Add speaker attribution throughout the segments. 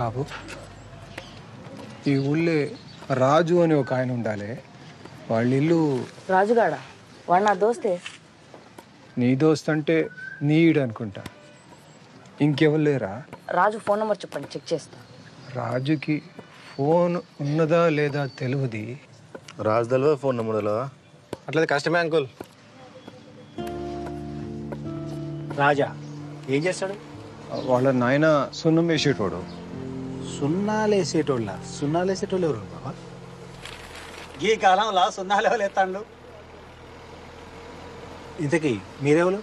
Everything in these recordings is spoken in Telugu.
Speaker 1: బాబు, ఈ ఊళ్ళో రాజు అని ఒక ఆయన ఉండాలి. వాళ్ళ ఇల్లు
Speaker 2: రాజుగాడ. వాడు నా దోస్తే.
Speaker 1: నీ దోస్త్ అంటే నీడు అనుకుంటా. ఇంకెవరు లేరా?
Speaker 2: రాజు ఫోన్ నెంబర్ చెప్పండి, చెక్ చేస్తా.
Speaker 1: రాజుకి ఫోన్ ఉన్నదా లేదా తెలియదు.
Speaker 3: రాజు తెలియదు, ఫోన్ నెంబర్ తెలియదా? అట్లయితే కష్టమే అంకుల్.
Speaker 4: రాజా ఏం చేస్తాడు?
Speaker 1: వాళ్ళ నాయన సున్నం వేసేటోడు.
Speaker 4: సున్నాలేసేటోళ్ళ? సున్నాలేసేటోళ్ళు ఎవరు బాబా? ఈ కాలంలో సున్నాలు ఎవరు ఎత్తాడు? ఇంతకీ మీరెవరు?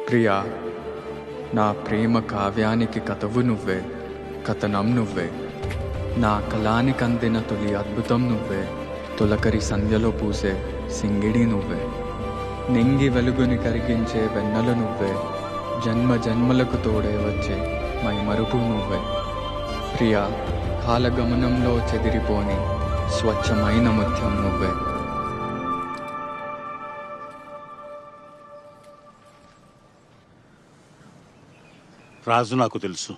Speaker 5: ప్రియా, నా ప్రేమ కావ్యానికి కథవు నువ్వే, కథనం నువ్వే. నా కళానికందిన తొలి అద్భుతం నువ్వే, తొలకరి సంధ్యలో పూసే సింగిడి నువ్వే. నింగి వెలుగుని కరిగించే వెన్నెల నువ్వే, జన్మ జన్మలకు తోడే వచ్చే మైమరుపు నువ్వే. ప్రియా, కాలగమనంలో చెదిరిపోని స్వచ్ఛమైన ముత్యం నువ్వే.
Speaker 6: రాజు నాకు తెలుసు.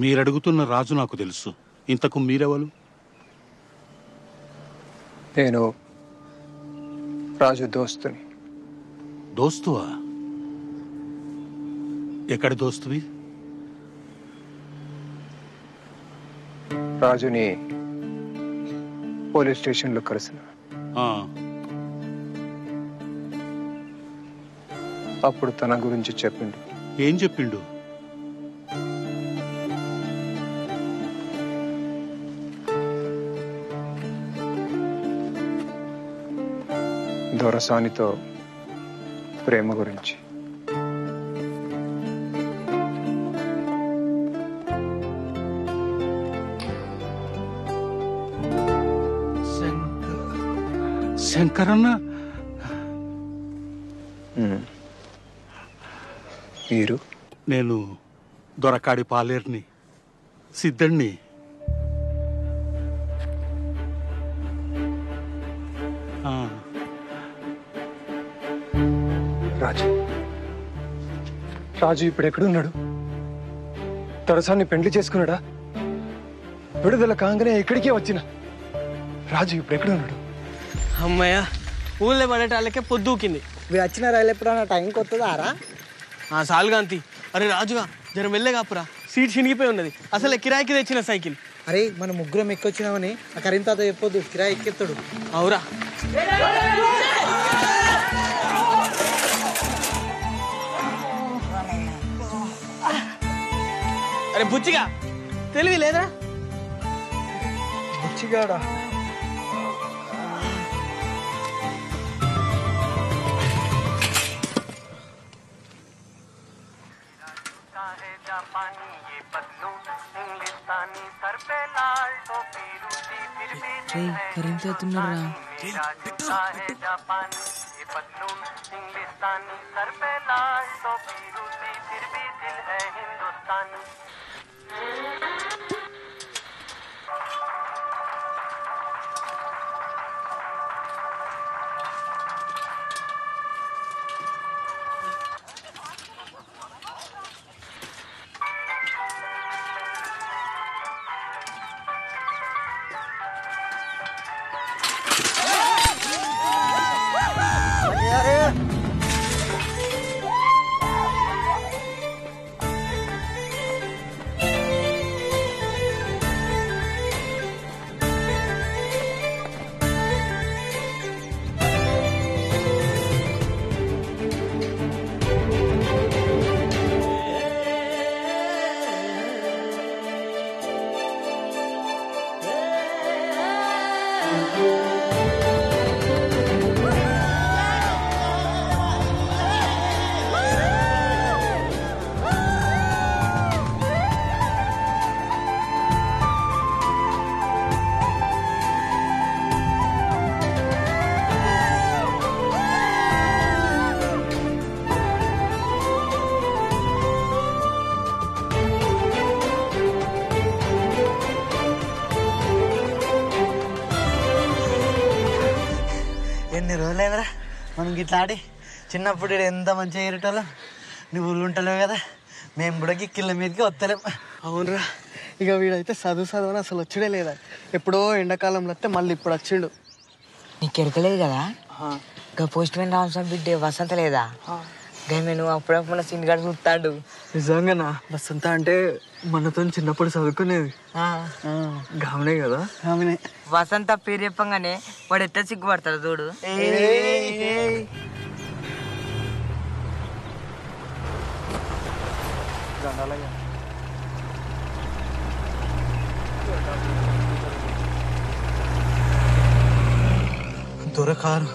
Speaker 6: మీరడుగుతున్న రాజు నాకు తెలుసు. ఇంతకు మీరెవరు?
Speaker 1: నేను రాజు దోస్తుని.
Speaker 6: దోస్తువా? ఎక్కడి దోస్తువి?
Speaker 1: రాజుని పోలీస్ స్టేషన్లో కలిసిన. అప్పుడు తన గురించి చెప్పిండు.
Speaker 6: ఏం చెప్పిండు?
Speaker 1: దొరసానితో ప్రేమ గురించి.
Speaker 6: శంకరన్న?
Speaker 1: మీరు?
Speaker 6: నేను దొరకాడి పాలేర్ని, సిద్ధుణ్ణి.
Speaker 1: రాజు రాజు ఇప్పుడు ఎక్కడున్నాడు? దొరసాన్ని పెండ్లి చేసుకున్నాడా? విడుదల కాగానే ఇక్కడికే వచ్చిన రాజు ఇప్పుడు ఎక్కడున్నాడు?
Speaker 7: అమ్మయ్య, ఊళ్ళో పడేటాళ్ళకే పొద్దుకింది.
Speaker 8: మీరు వచ్చిన రైలు ఎప్పుడన్నా టైంకి వస్తుందారా?
Speaker 7: సాల్గాంతి. అరే రాజుగా, జర మెల్లే కాపురా, సీట్ చినిగిపోయి ఉన్నది. అసలు కిరాయికి తెచ్చిన సైకిల్.
Speaker 8: అరే మన ముగ్గురం ఎక్కొచ్చినామని ఆ కరీం తాత చెప్పొద్దు, కిరాయి ఎక్కెత్తాడు.
Speaker 7: అవురా, అరే బుచ్చిగా తెలివి లేదా?
Speaker 8: బుచ్చిగాడా
Speaker 2: కరెంట్ అవుతున్నారా?
Speaker 8: ఎన్ని రోజులైందిరా మనం గిట్లా ఆడి. చిన్నప్పుడు ఈడ ఎంత మంచిగా ఎరటోళ్ళం. నువ్వు ఊళ్ళు ఉంటలేవు కదా, మేము కూడా గిక్కిళ్ళ మీదకి వస్తలేం.
Speaker 7: అవునరా, ఇక వీడైతే చదువు అని అసలు వచ్చుడే లేదా. ఎప్పుడో ఎండాకాలంలో వస్తే మళ్ళీ ఇప్పుడు వచ్చిండు.
Speaker 2: నీకు ఎరకలేదు కదా, ఇంకా పోస్ట్ మ్యాన్ రామస్వామి బిడ్డే వసంత లేదా? గమే నువ్వు అప్పుడప్పుడు సీన్ గారు చూస్తాడు.
Speaker 7: నిజంగానా? వసంత అంటే మనతో చిన్నప్పుడు చదువుకునేది గామనే కదా.
Speaker 8: ఆమెనే
Speaker 2: వసంత పేరు చెప్పంగానే వాడు ఎట్లా సిగ్గుపడతాడు చూడు.
Speaker 8: దొరకారు.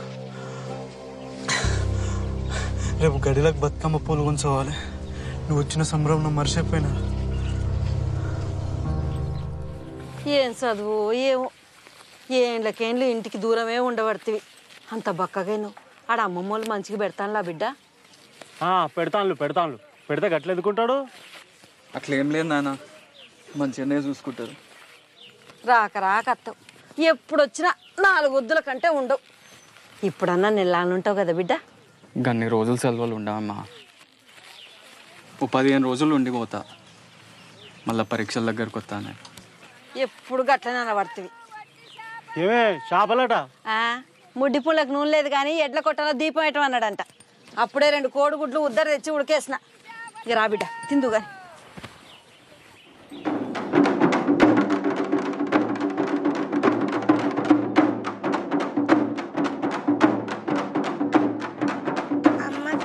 Speaker 8: రేపు గడిలకు బతుకమ్మ పూలు ఉంచవాలి. నువ్వు వచ్చిన సంబరం నువ్వు మర్చిపోయినా.
Speaker 9: ఏం చదువు ఏమో, ఏండ్లకేండ్లు ఇంటికి దూరమే ఉండబడుతుంది. అంత బక్కగా నువ్వు ఆడ అమ్మమ్మ వాళ్ళు మంచిగా పెడతానులా బిడ్డ.
Speaker 6: పెడతాను పెడితే గట్ల ఎదుకుంటాడు.
Speaker 5: అట్లేం లేదు నాన్న, మంచిగానే చూసుకుంటారు.
Speaker 9: రాకత్తావు, ఎప్పుడు వచ్చినా 4 వద్దుల కంటే ఉండవు. ఇప్పుడన్నా నెల్లానుంటావు కదా బిడ్డ.
Speaker 5: గన్ని రోజులు సెలవులు ఉండవమ్మా. 15 రోజులు ఉండిపోతా, మళ్ళీ పరీక్షల దగ్గరకు వస్తానే.
Speaker 9: ఎప్పుడు గట్లనే అనబడుతుంది.
Speaker 6: ఏమే చేపలట?
Speaker 9: ముడ్డి పుల్లకు నూనె లేదు కానీ ఎడ్ల కొట్టాలో దీపం వేయటం అన్నాడంట. అప్పుడే 2 కోడిగుడ్లు ఉద్దరు తెచ్చి ఉడికేసిన. ఇక రా బిడ్డ తిందు కానీ.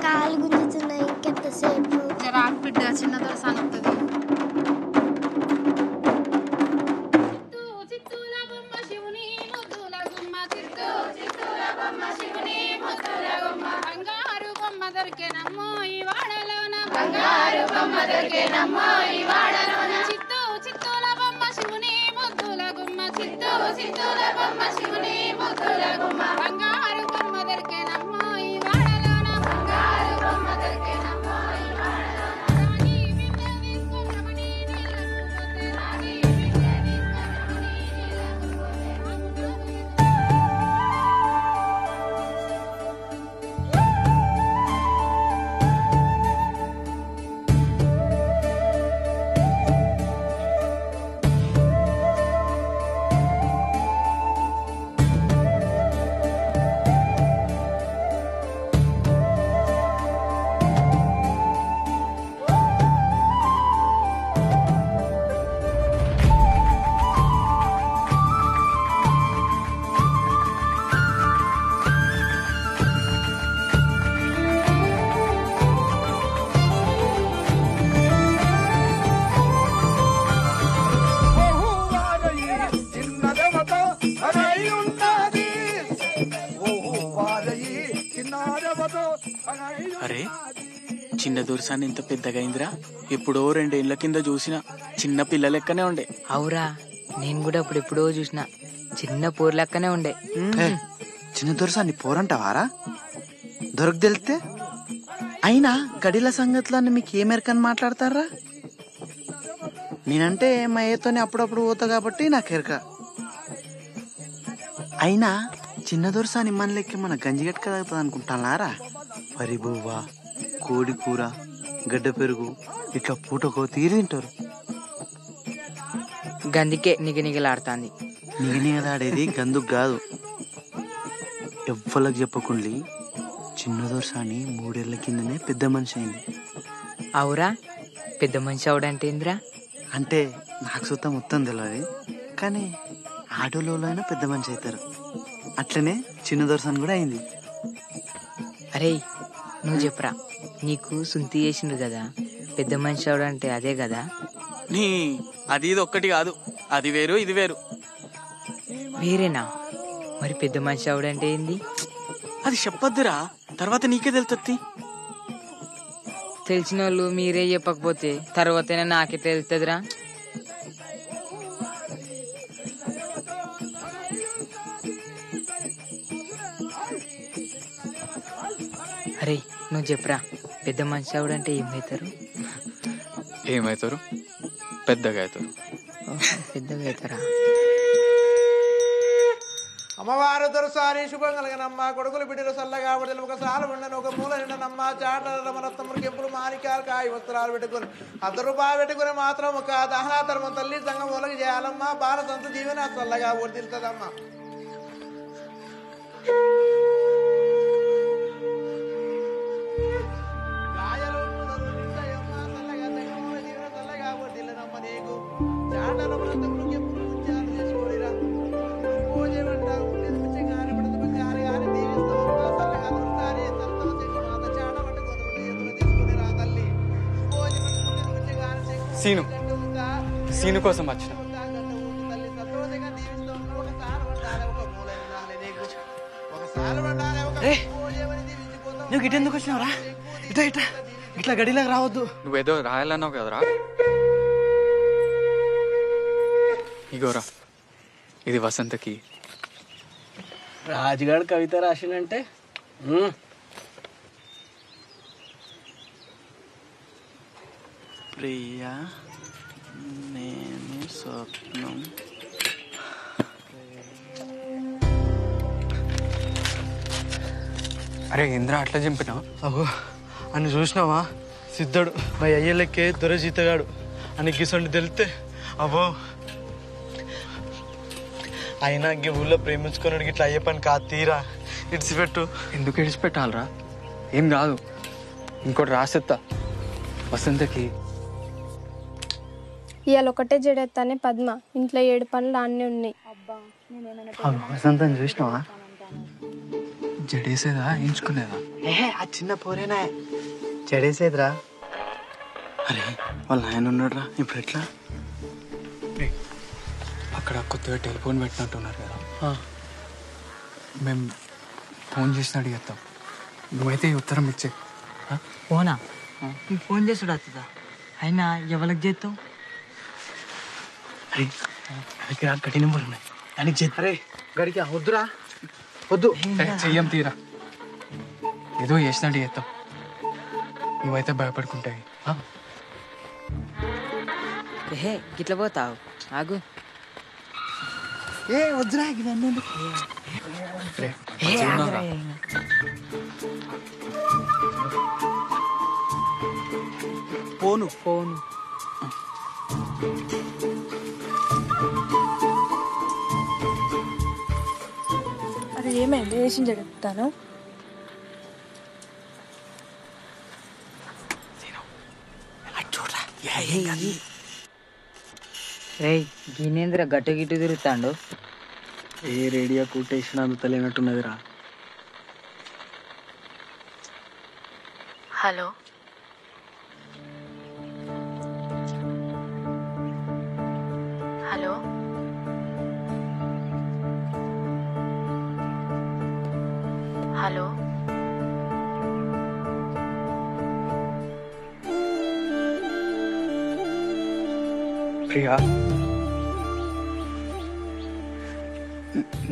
Speaker 10: కాలు గుంజుతున్నాయి, ఇంకెంతసేపు?
Speaker 9: రాకు బిడ్డ, చిన్న దొరసాని వస్తుంది.
Speaker 7: అరే చిన్న దొరసాన్ని ఇంత పెద్దగా అయిందిరా. ఎప్పుడో 2 ఏళ్ల కింద చూసిన చిన్న పిల్ల లెక్కనే ఉండే.
Speaker 2: అవురా, నేను కూడా ఎప్పుడో చూసిన చిన్న పూర్ లెక్కనే ఉండే.
Speaker 8: చిన్న దొరసాన్ని పోరంటావారా? దొరకు తెలితే అయినా గడిల సంగతులన్నీ మీకు ఏ మేరకని మాట్లాడతారా? నేనంటే మా ఏతోనే అప్పుడప్పుడు పోతా కాబట్టి నాకు ఎరక. అయినా చిన్న దొరసాని మన లెక్క మన గంజిగట్క తాగుతుంది అనుకుంటానారా? వరి బువ్వ, కోడి కూర, గడ్డ పెరుగు ఇట్లా పూటకో తీరి తింటారు.
Speaker 2: గందికే నిగనిగలాడుతాంది.
Speaker 8: నిగనిగలాడేది గందుకు కాదు. ఎవ్వలకు చెప్పకుండి చిన్న దొరసాని 3 ఏళ్ల కిందనే పెద్ద మనిషి అయింది.
Speaker 2: అవురా, పెద్ద మనిషి అవడంటే ఏంద్రా?
Speaker 8: అంటే నాకు సుత మొత్తం తెలియదు, కానీ ఆటోలో అయినా పెద్ద మనిషి అవుతారు. అట్లనే చిన్న దొరసాని కూడా అయింది.
Speaker 2: అరే నువ్వు చెప్పరా, నీకు సుంతి చేసిండు కదా, పెద్ద మనిషి అవడంటే అదే కదా?
Speaker 7: నీ అది ఇది ఒక్కటి కాదు, అది వేరు ఇది వేరు.
Speaker 2: వేరేనా? మరి పెద్ద మనిషి అవడంటే ఏంది?
Speaker 7: అది చెప్పొద్దురా, తర్వాత నీకే తెలుస్తుంది.
Speaker 2: తెలిసిన వాళ్ళు మీరే చెప్పకపోతే తర్వాతైనా నాకే తెలుస్తుందిరా. అరే నువ్వు చెప్పరా, పెద్ద మనిషి అవడంటే ఏమవుతారు?
Speaker 5: ఏమవుతారు? పెద్దగా అవుతారు.
Speaker 2: పెద్దగా అవుతారా?
Speaker 11: అమ్మవారు దొరసారి శుభం కలిగినమ్మ, కొడుకులు బిడ్డలు చల్లగా విడుదల ఒక సాలు ఉండను, ఒక మూల నిండనమ్మ, చాటల రమరత్నములు కెంపులు మాణిక్యాలు కాయ వస్త్రాలు పెట్టుకుని ₹100 పెట్టుకుని మాత్రం ఒక దహనాతర్మం తల్లి సంఘం మూలకి చేయాలమ్మా. బాల సంత జీవన చల్లగా వర్దిల్తదమ్మా.
Speaker 5: సీను కోసం వచ్చిన.
Speaker 8: నువ్వు గిటెందుకు వచ్చినావురా? ఇట్లా ఇట్లా ఇట్లా గడిలోకి రావద్దు.
Speaker 5: నువ్వేదో రాయాలన్నావు కదరా. ఇగోరా, ఇది వసంతకి.
Speaker 7: రాజుగాడు కవిత రాసిండంటే
Speaker 8: ప్రియా నేను స్వప్నం.
Speaker 5: అరే ఇంద్ర అట్లా చంపినా?
Speaker 6: అగో అని చూసినావా? సిద్ధడు మా అయ్యలకే దొరజీతగాడు అని గిసండి తెలితే అబ్బో. అయినా ఈ ఊళ్ళో ప్రేమించుకున్నాడు ఇట్లా అయ్యే పని కాదు. తీరా ఇడిచిపెట్టు.
Speaker 5: ఎందుకు ఇడిచిపెట్టాలరా? ఏం కాదు, ఇంకోటి రాసేత్తా వసంతకి.
Speaker 10: ఇవాళ ఒకటే జడెత్తానే పద్మ, ఇంట్లో 7 పనులు అన్నీ ఉన్నాయి.
Speaker 8: వసంతం చూసినావా?
Speaker 5: జడేసేదా ఎంచుకునేదా?
Speaker 8: ఏహే ఆ చిన్న పోరేనా చెడేసేదిరా. అరే వాళ్ళ ఆయన ఉన్నాడురా, ఇప్పుడు ఎట్లా?
Speaker 5: అక్కడ కొత్తగా టెలిఫోన్ పెట్టినట్టున్నారు కదా, మేము ఫోన్ చేసి అడిగేస్తాం. నువ్వైతే ఈ ఉత్తరం ఇచ్చే.
Speaker 2: ఫోనా? ఫోన్ చేసుడు వస్తుందా? అయినా ఎవరికి చేస్తావు?
Speaker 8: అరే దగ్గర గడి నెంబర్ ఉన్నాయి, దానికి చేస్తా. అరే గడికి వద్దురా, వద్దు.
Speaker 5: చెయ్యం తీరా, ఏదో చేసినట్టు చేస్తాం. నువ్వైతే భయపడుకుంటాయి.
Speaker 2: ఏహే గిట్ల పోతావు, ఆగు.
Speaker 8: ఏ వద్దురా, ఇవన్నీ
Speaker 7: ఫోను
Speaker 2: ఫోను.
Speaker 10: అది ఏమైంది? వేసిన జడెత్తాను.
Speaker 2: రేయ్ గినేంద్ర గట్టు గిట్టు తిరుగుతాండు.
Speaker 7: ఏ రేడియో కొటేషన్ అందుతలేనట్టున్నదిరా.
Speaker 12: హలో హలో హలో
Speaker 5: ప్రియా,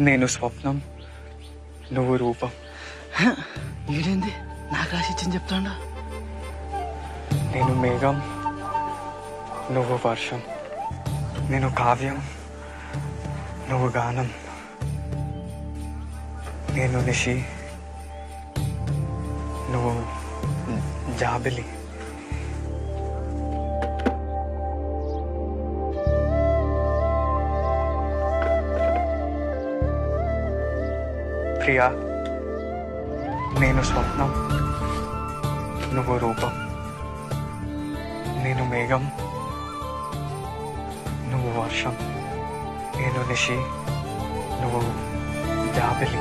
Speaker 5: నేను స్వప్నం, నువ్వు రూపం.
Speaker 8: వీడేంది నాకు రాసిచ్చింది చెప్తాడా?
Speaker 5: నేను మేఘం, నువ్వు వర్షం. నేను కావ్యం, నువ్వు గానం. నేను నిషి, నువ్వు జాబిలి. ప్రియా, నేను స్వప్నం, నువ్వు రూపం. నేను మేఘం, నువ్వు వర్షం. నేను నిషి, నువ్వు జాబిలి.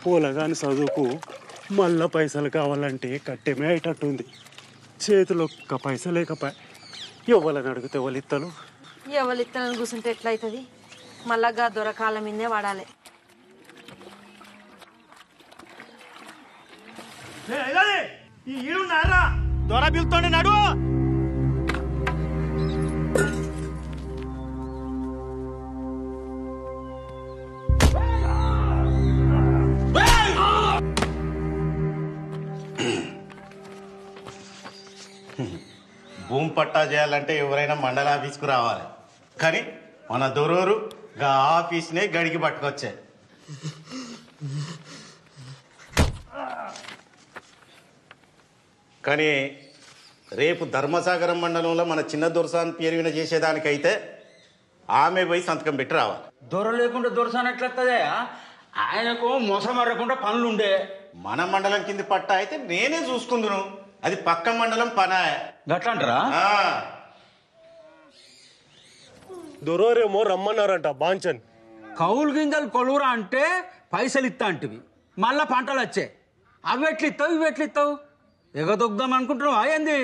Speaker 6: పూలగాని చదువుకు మళ్ళా పైసలు కావాలంటే కట్టెమే అయ్యేటట్టుంది. చేతిలో ఒక్క పైస లేకపోయా ఎవరిని అడిగితే ఎవరిత్తలు?
Speaker 9: ఎవరిత్తనని కూర్చుంటే ఎట్లయితుంది? మళ్ళా దొరకాల మీదే వాడాలి.
Speaker 6: దొర పిలుతోండి నడు.
Speaker 4: భూమి పట్టా చేయాలంటే ఎవరైనా మండల ఆఫీస్కు రావాలి, కానీ మన దొరూరు గా ఆఫీస్నే గడికి పట్టుకొచ్చే. కానీ రేపు ధర్మసాగరం మండలంలో మన చిన్న దొరసాన్ పేరు విన చేసేదానికైతే ఆమె పోయి సంతకం పెట్టి రావాలి.
Speaker 12: దొర లేకుండా దొరసాన్ ఎట్లొస్తుందా? ఆయనకు మోసం మరకుండా పనులుండే.
Speaker 4: మన మండలం కింది పట్టా అయితే నేనే చూసుకుందును, అది పక్క మండలం పనా.
Speaker 12: గట్లంటారా?
Speaker 6: దొరేమో రమ్మన్నారంట బాంచన్.
Speaker 12: కౌలు గింజలు కొలువురా అంటే పైసలు ఇస్తా అంటివి, మళ్ళా పంటలు వచ్చాయి. అవి ఎట్లిస్తావు ఇవి ఎట్లిస్తావు? ఎగదొగ్దాం అనుకుంటున్నావా ఏంది?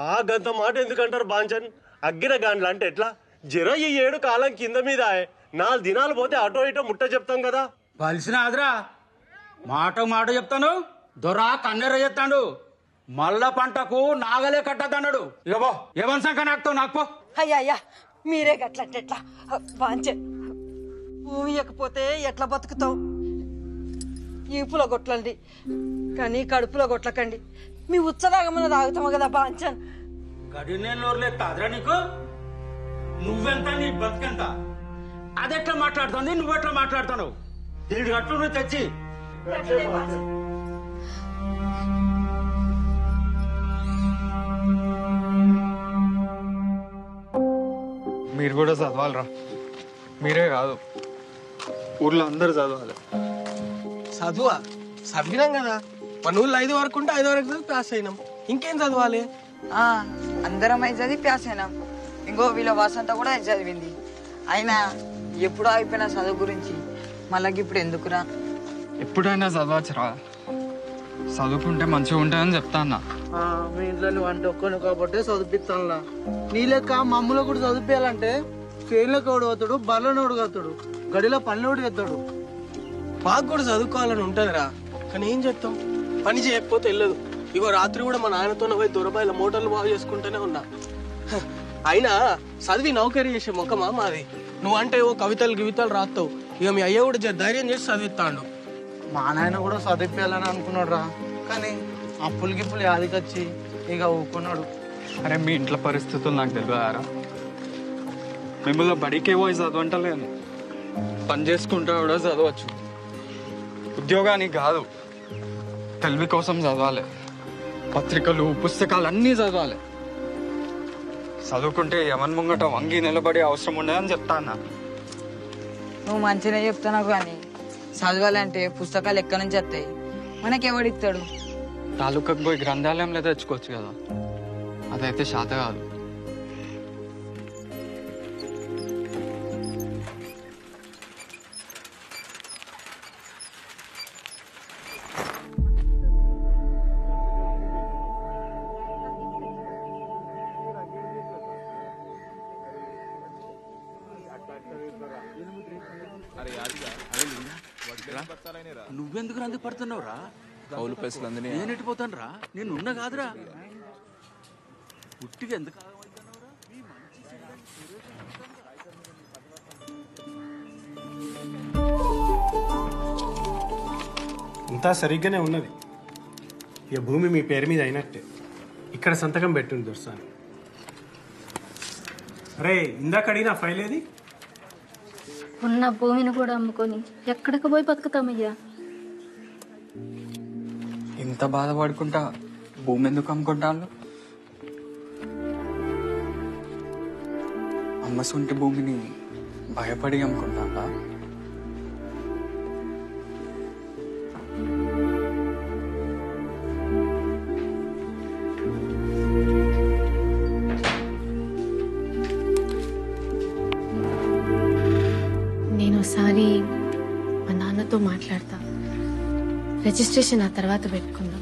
Speaker 6: ఆ గంత మాట ఎందుకంటారు బాంచన్? అగ్గిన గాండ్లు అంటే ఎట్లా? జర ఈ 7 కాలం కింద మీద 4 దినాలు పోతే అటో ఇటో ముట్ట చెప్తాం కదా.
Speaker 12: పలిసిన ఆదరా మాట చెప్తాను. దొరా కన్నెర చెప్తాడు, మళ్ళా పంటకు నాగలే కట్టద్దన్నాడు. ఇగో ఏ వంశంక నాకుతావు నాకు.
Speaker 9: అయ్యా మీరే గట్లంటే ఎట్లా? బాంచే భూమి ఇవ్వకపోతే ఎట్లా బతుకుతావు? ఈపులో కొట్లండి కానీ కడుపులో కొట్లకండి. మీ ఉచ్చదాగమని తాగుతాము కదా బాంచన్.
Speaker 12: గడి నేను నోరులేదు తాదరా నీకు? నువ్వెంత నీ బతికెంత అదెట్లా మాట్లాడుతుంది నువ్వెట్లా మాట్లాడుతున్నావు దీని గట్లు నువ్వు తెచ్చి
Speaker 5: మీరు కూడా చదవాలరా. మీరే కాదు, ఊర్లో అందరు చదవాలి.
Speaker 13: చదువా చదివినాం కదా, మన ఊళ్ళో 5 వరకు ఉంటే 5 వరకు చదివి పాస్ అయినాం. ఇంకేం చదవాలి?
Speaker 2: అందరం అయితే చదివి పాస్ అయినాం. ఇంకో వీళ్ళ వసంత కూడా అయితే చదివింది. అయినా ఎప్పుడో అయిపోయిన చదువు గురించి మళ్ళీ ఇప్పుడు ఎందుకురా?
Speaker 5: ఎప్పుడైనా చదవచ్చురా, చదువుకుంటే మంచిగా ఉంటుందని చెప్తా అన్న.
Speaker 8: మీ ఇంట్లో నువ్వు అంటే ఒక్కని కాబట్టి చదివిస్తానులా. నీ లెక్క మమ్మల్ని కూడా చదివించాలంటే ఫెయిల్లోకి ఓడి అవుతాడు, బర్లోని ఓడి అవుతాడు, గడిలో పనులు ఓడి అవుతాడు.
Speaker 13: మాకు కూడా చదువుకోవాలని ఉంటుందిరా, కానీ ఏం చేస్తాం, పని చేయకపోతే వెళ్ళదు. ఇగో రాత్రి కూడా మా నాయనతో పోయి దొరబాయిల మోటార్లు బాగు చేసుకుంటూనే ఉన్నా. అయినా చదివి నౌకరీ చేసే ముఖమా మాది? నువ్వంటే ఓ కవితలు గివితలు రాస్తావు, ఇక మీ అయ్య కూడా ధైర్యం చేసి చదివిస్తాడు.
Speaker 8: మా నాయన కూడా చదివించాలని అనుకున్నాడు రా, కానీ అప్పులు గిప్పులు యాదికొచ్చి ఇక ఊకున్నాడు.
Speaker 5: అరే మీ ఇంట్లో పరిస్థితులు నాకు తెలియదారా? మిమ్మల్ని బడికే పోయి చదవంటలేను, పని చేసుకుంటా కూడా చదవచ్చు. ఉద్యోగానికి కాదు, తెలివి కోసం చదవాలి. పత్రికలు పుస్తకాలు అన్నీ చదవాలి. చదువుకుంటే ఎవరి ముంగట వంగి నిలబడే అవసరం ఉండదని చెప్తా అన్న.
Speaker 2: నువ్వు మంచిగా చెప్తున్నావు, కానీ చదవాలంటే పుస్తకాలు ఎక్కడి నుంచి వస్తాయి? మనకెవడిస్తాడు?
Speaker 5: తాలూకాకు పోయి గ్రంథాలయంలో తెచ్చుకోవచ్చు కదా, అదైతే శాత కాదు.
Speaker 7: నువ్వెందుకు రంది పడుతున్నావురా?
Speaker 5: కౌలు పైసలు అందినాయి.
Speaker 7: నేను ఎట్టిపోతాను రా, నేను ఉన్నా కాదురా. పుట్టిగా ఎందుకు
Speaker 6: అంతా సరిగ్గానే ఉన్నది. ఇక భూమి మీ పేరు మీద అయినట్టే. ఇక్కడ సంతకం పెట్టుండి దొరసాని. అరే ఇందాక అడిగిన ఫైల్ ఏది?
Speaker 10: ఉన్న భూమిని కూడా అమ్ముకొని ఎక్కడికి పోయి బతుకుతామయ్యా?
Speaker 5: ఇంత బాధపడుకుంటా భూమి ఎందుకు అమ్ముకుంటాను? అమ్మ సొంటి భూమిని భయపడి అమ్ముకుంటా.
Speaker 10: నేను ఒకసారి మా నాన్నతో మాట్లాడతా, రిజిస్ట్రేషన్ ఆ తర్వాత పెట్టుకుందాం.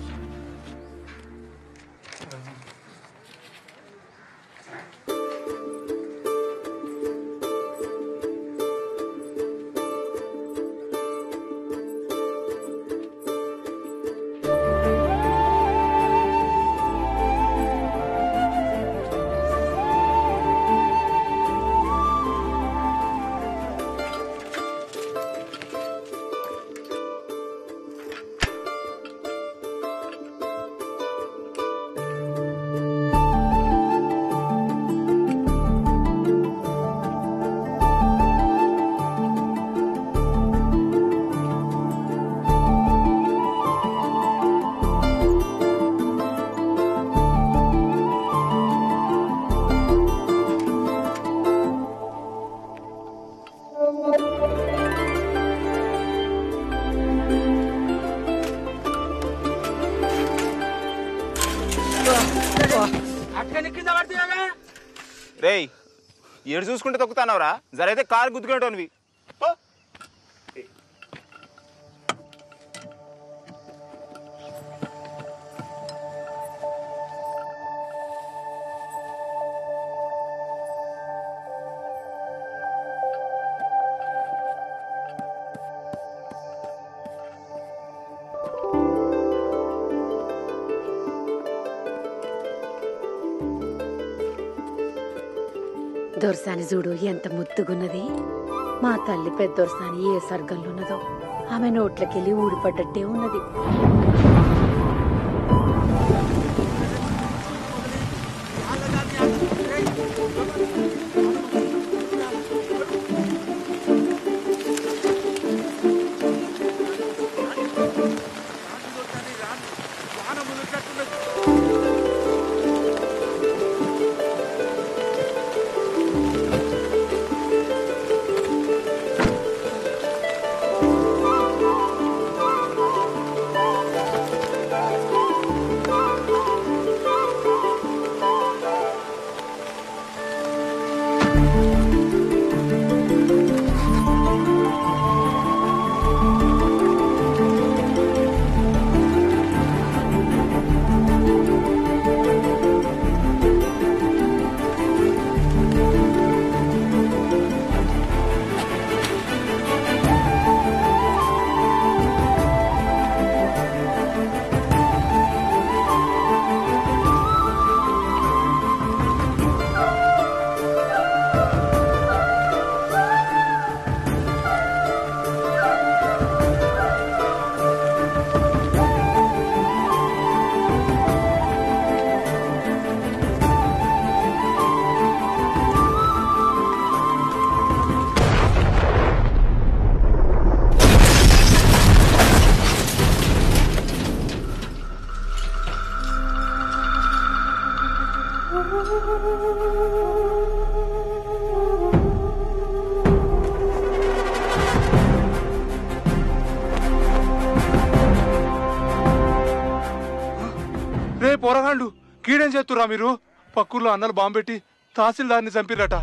Speaker 3: రేయ్ ఏడు చూసుకుంటే తొక్కుతానవరా, జరైతే కారు గుద్దుకుంటావు.
Speaker 9: దొరసాని చూడు ఎంత ముద్దుగున్నది. మా తల్లి పెద్దొరసాని ఏ స్వర్గంలో ఉన్నదో, ఆమె నోట్లకెళ్ళి ఊడిపడ్డట్టే ఉన్నది.
Speaker 14: రే పోరగాళ్ళు కీడేం చేస్తురా మీరు? పక్కూర్లో అన్నలు బాంబు పెట్టి తహసీల్దార్ని చంపిరట.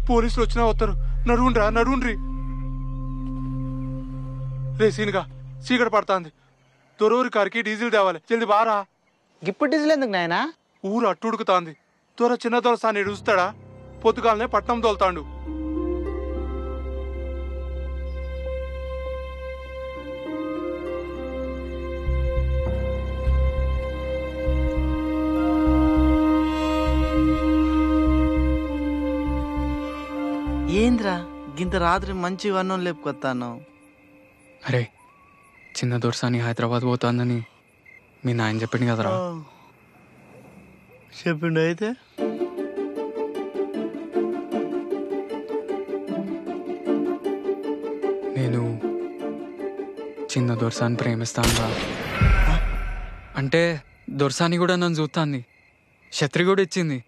Speaker 14: పోలీసులు వచ్చినా వస్తారు. నడువుండ్రి. రే సీనుగా చీకటి పడుతుంది. దొరూరి కారికి డీజిల్ తేవాలి. జల్ది బారా.
Speaker 8: ఇప్పుడు డీజిల్ ఎందుకు నాయనా?
Speaker 14: ఊరు అట్టుడుకుతాంది. చిన్న దొరసాన్ని చూస్తాడా? పొద్దుగాలనే పట్నం తోలుతాండు.
Speaker 8: ఏంద్రా గింత రాత్రి మంచి వన్నం లేపుకొస్తాను?
Speaker 5: అరే చిన్న దొరసాని హైదరాబాద్ పోతాందని మీ నాయన చెప్పిండు కదరా.
Speaker 8: చెప్పిండు. అయితే
Speaker 5: నేను చిన్న దొరసాని ప్రేమిస్తాను. అంటే దొరసాని కూడా నన్ను చూస్తాంది. ఛత్రి కూడా ఇచ్చింది.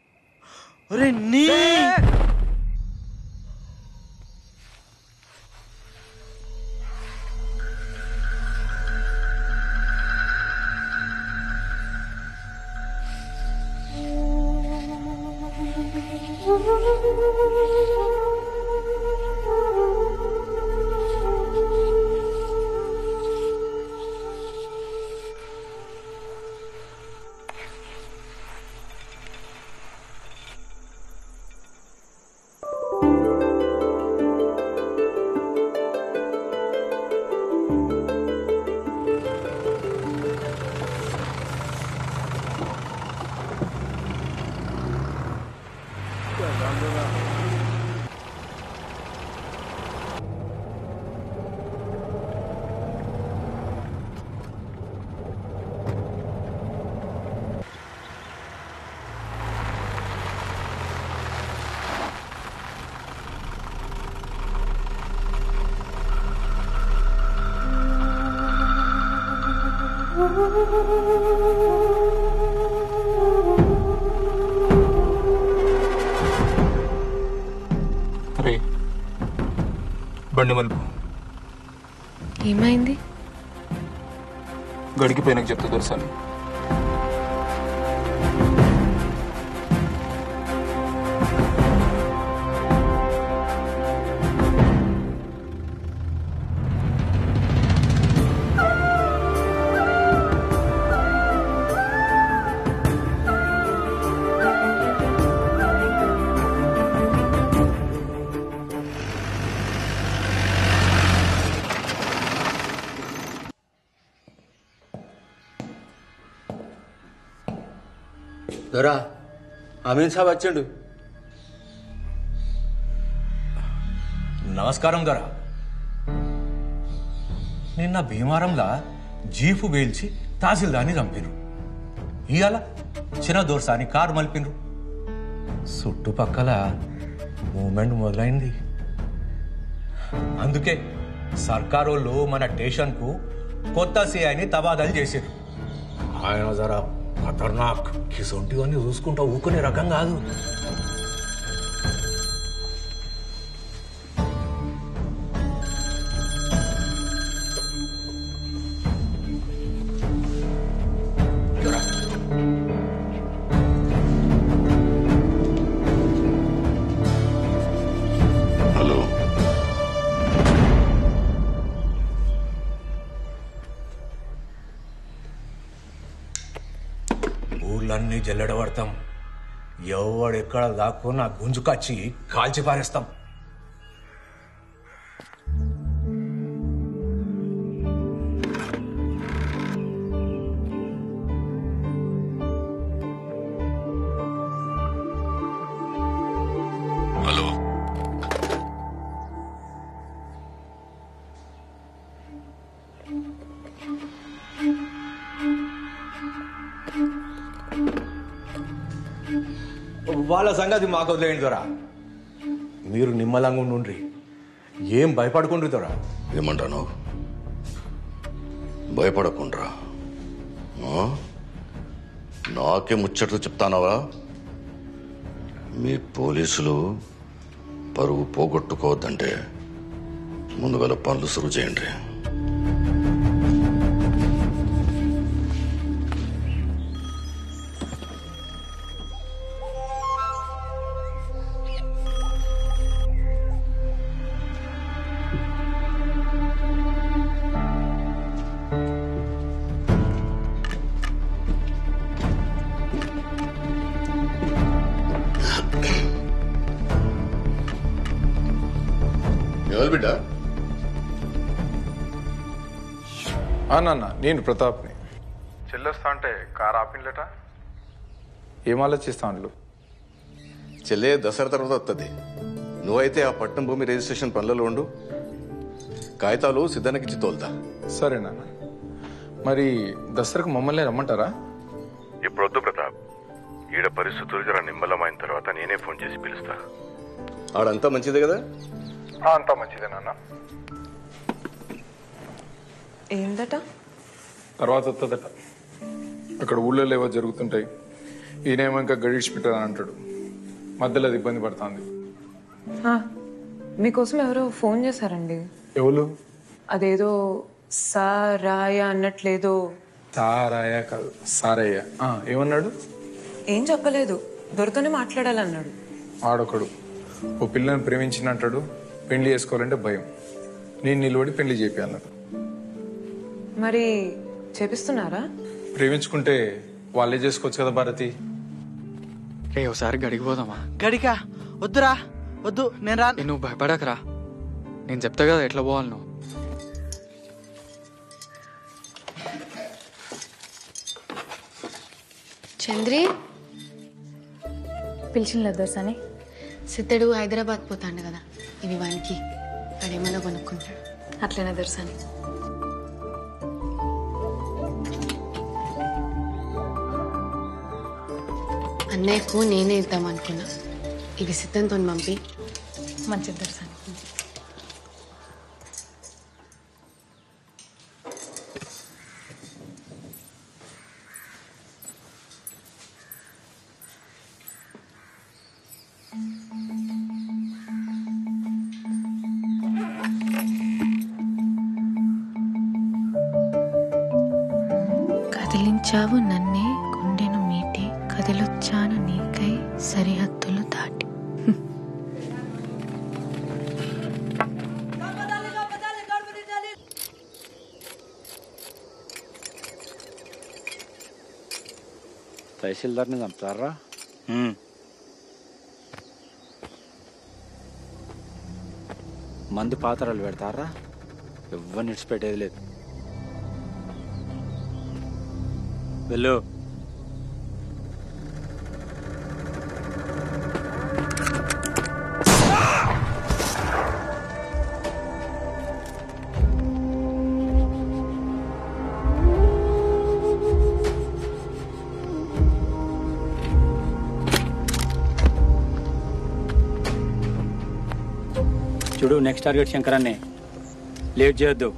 Speaker 14: అరే బండి మలుపు
Speaker 15: ఏమైంది?
Speaker 14: గడికిపోయినాక చెప్తా దొరసాని.
Speaker 12: దొరా అమీన్ సాబ్ వచ్చిండు.
Speaker 16: నమస్కారం దొరా. నిన్న భీమారంలా జీపు వేల్చి తహసీల్దార్ని చంపినరు. ఇవాళ చిన్న దోర్సాని కారు మలిపినరు. చుట్టుపక్కల మూమెంట్ మొదలైంది. అందుకే సర్కారోళ్ళు మన స్టేషన్కు కొత్త సిఐని తబాదలు చేశారు. ఆయన జరా ఖతర్నాక్. కిసొంటివన్నీ చూసుకుంటా ఊకునే రకం కాదు.
Speaker 4: హలో,
Speaker 16: ఊర్లన్నీ జల్లెడబడతాం. ఎవడెక్కడ దాక్కున్నా గుంజుకొచ్చి కాల్చి పారేస్తాం.
Speaker 4: హలో,
Speaker 16: వాళ్ళ సంగతి మాకు వదిలేయండి దొరా. మీరు నిమ్మలంగా ఉండ్రి. ఏం భయపడకుండ్రి దొరా.
Speaker 4: ఏమంటాను? భయపడకుండా నాకే ముచ్చట్లు చెప్తానవా? మీ పోలీసులు పరువు పోగొట్టుకోవద్దంటే
Speaker 15: ముందుగా పనులు సురువు చేయండి. ఎవరు బిడ్డ?
Speaker 14: నాన్న నేను ప్రతాప్ని. చెల్లొస్తా అంటే కారు ఆపినలేట ఏం ఆలోచిస్తాను?
Speaker 15: చెల్లె దసరా తర్వాత వస్తుంది. నువ్వైతే ఆ పట్నం భూమి రిజిస్ట్రేషన్ పనులలో ఉండు. కాగితాలు సిద్ధానికి తోలుతా.
Speaker 14: సరే నాన్న. మరి దసరాకు మమ్మల్ని రమ్మంటారా?
Speaker 17: ఇప్పుడు వద్దు ప్రతాప్. ఈడ పరిస్థితులు జర నిమ్మలమైన తర్వాత నేనే ఫోన్ చేసి పిలుస్తా.
Speaker 15: ఆడంతా మంచిదే కదా?
Speaker 14: అంతా మంచిదే నాన్న.
Speaker 18: ఏందట?
Speaker 14: తర్వాత వస్తుందట. అక్కడ ఊళ్ళో ఏవో జరుగుతుంటాయి. ఈయనేమో ఇంకా గడిచి పెట్టారని అంటాడు. మధ్యలో అది ఇబ్బంది పడుతుంది.
Speaker 18: మీకోసం ఎవరో ఫోన్ చేశారండి.
Speaker 14: ఎవరు?
Speaker 18: అదేదో సారాయ అన్నట్లేదో.
Speaker 14: సారాయ కాదు, సారయ్య. ఏమన్నాడు?
Speaker 18: ఏం చెప్పలేదు, దొరతోనే మాట్లాడాలన్నాడు.
Speaker 14: ఆడొకడు ఓ పిల్లని ప్రేమించినట్టాడు. పెళ్లి చేసుకోవాలంటే భయం. నేను నిలబడి పెళ్లి చేయాలన్నాడు.
Speaker 18: మరి చేపిస్తున్నారా?
Speaker 14: ప్రేమించుకుంటే వాళ్ళే చేసుకోవచ్చు కదా భారతి.
Speaker 5: ఒకసారి గడికి పోదామా?
Speaker 8: గడికా? వద్దురా, వద్దు. నేను రా.
Speaker 5: నువ్వు భయపడకరా, నేను చెప్తా కదా ఎట్లా పోవాలి నువ్వు.
Speaker 10: చంద్రి
Speaker 19: పిలిచిన దోసని
Speaker 10: సిద్ధడు హైదరాబాద్ పోతాడు కదా, ఇవి వానికి వాడేమన్నా కొనుక్కుంటాడు.
Speaker 19: అట్లనే దొరసాని.
Speaker 10: అన్నయ్యకు నేనే ఇద్దాం అనుకున్నా. ఇవి సిద్ధంతో పంపి.
Speaker 19: మంచిది దొరసాని.
Speaker 10: కదిలించావు నన్నే గుండెను మీటి, కదిలొచ్చాను నీకై సరిహద్దులు దాటి.
Speaker 12: తహసీల్దార్ని చంపుతారా? మందు పాత్రలు పెడతారా? ఎవరిని ఇడిచిపెట్టేది లేదు. వెళ్ళు. చూడు, నెక్స్ట్ టార్గెట్ శంకరాన్నే. లేట్ చేయొద్దు,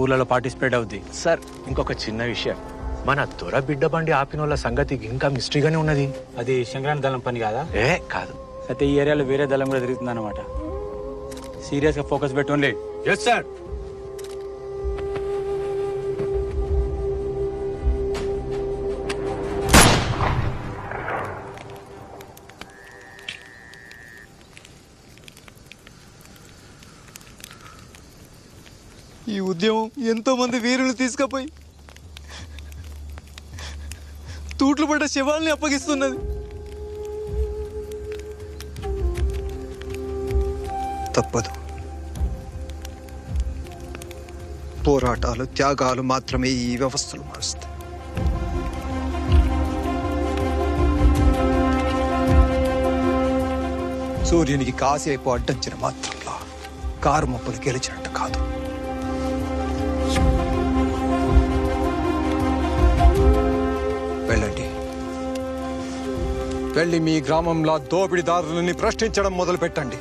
Speaker 12: ఊర్లలో పార్టిసిపేట్ అవుద్ది.
Speaker 16: సార్, ఇంకొక చిన్న విషయం. మన దొర బిడ్డ బండి ఆపిన వాళ్ళ సంగతి ఇంకా మిస్టరీగానే ఉన్నది.
Speaker 12: అది శంకరాన్ని దళం పని కాదా?
Speaker 16: కాదు.
Speaker 12: అయితే ఈ ఏరియాలో వేరే దళం కూడా తిరుగుతుంది అనమాట. సీరియస్ గా ఫోకస్ పెట్టుకోండి.
Speaker 16: Yes sir.
Speaker 5: ఈ ఉద్యమం ఎంతో మంది వీరులు తీసుకుపోయి తూట్లు పడ్డ శవాల్ని అప్పగిస్తున్నది.
Speaker 20: తప్పదు. పోరాటాలు, త్యాగాలు మాత్రమే ఈ వ్యవస్థలు మారుస్తాయి. సూర్యునికి కాసేపు అడ్డంచిన మాత్రంలో కారు మబ్బులు గెలిచినట్టు కాదు. వెళ్ళండి, వెళ్ళి మీ గ్రామంలో దోపిడీదారులని ప్రశ్నించడం మొదలు పెట్టండి.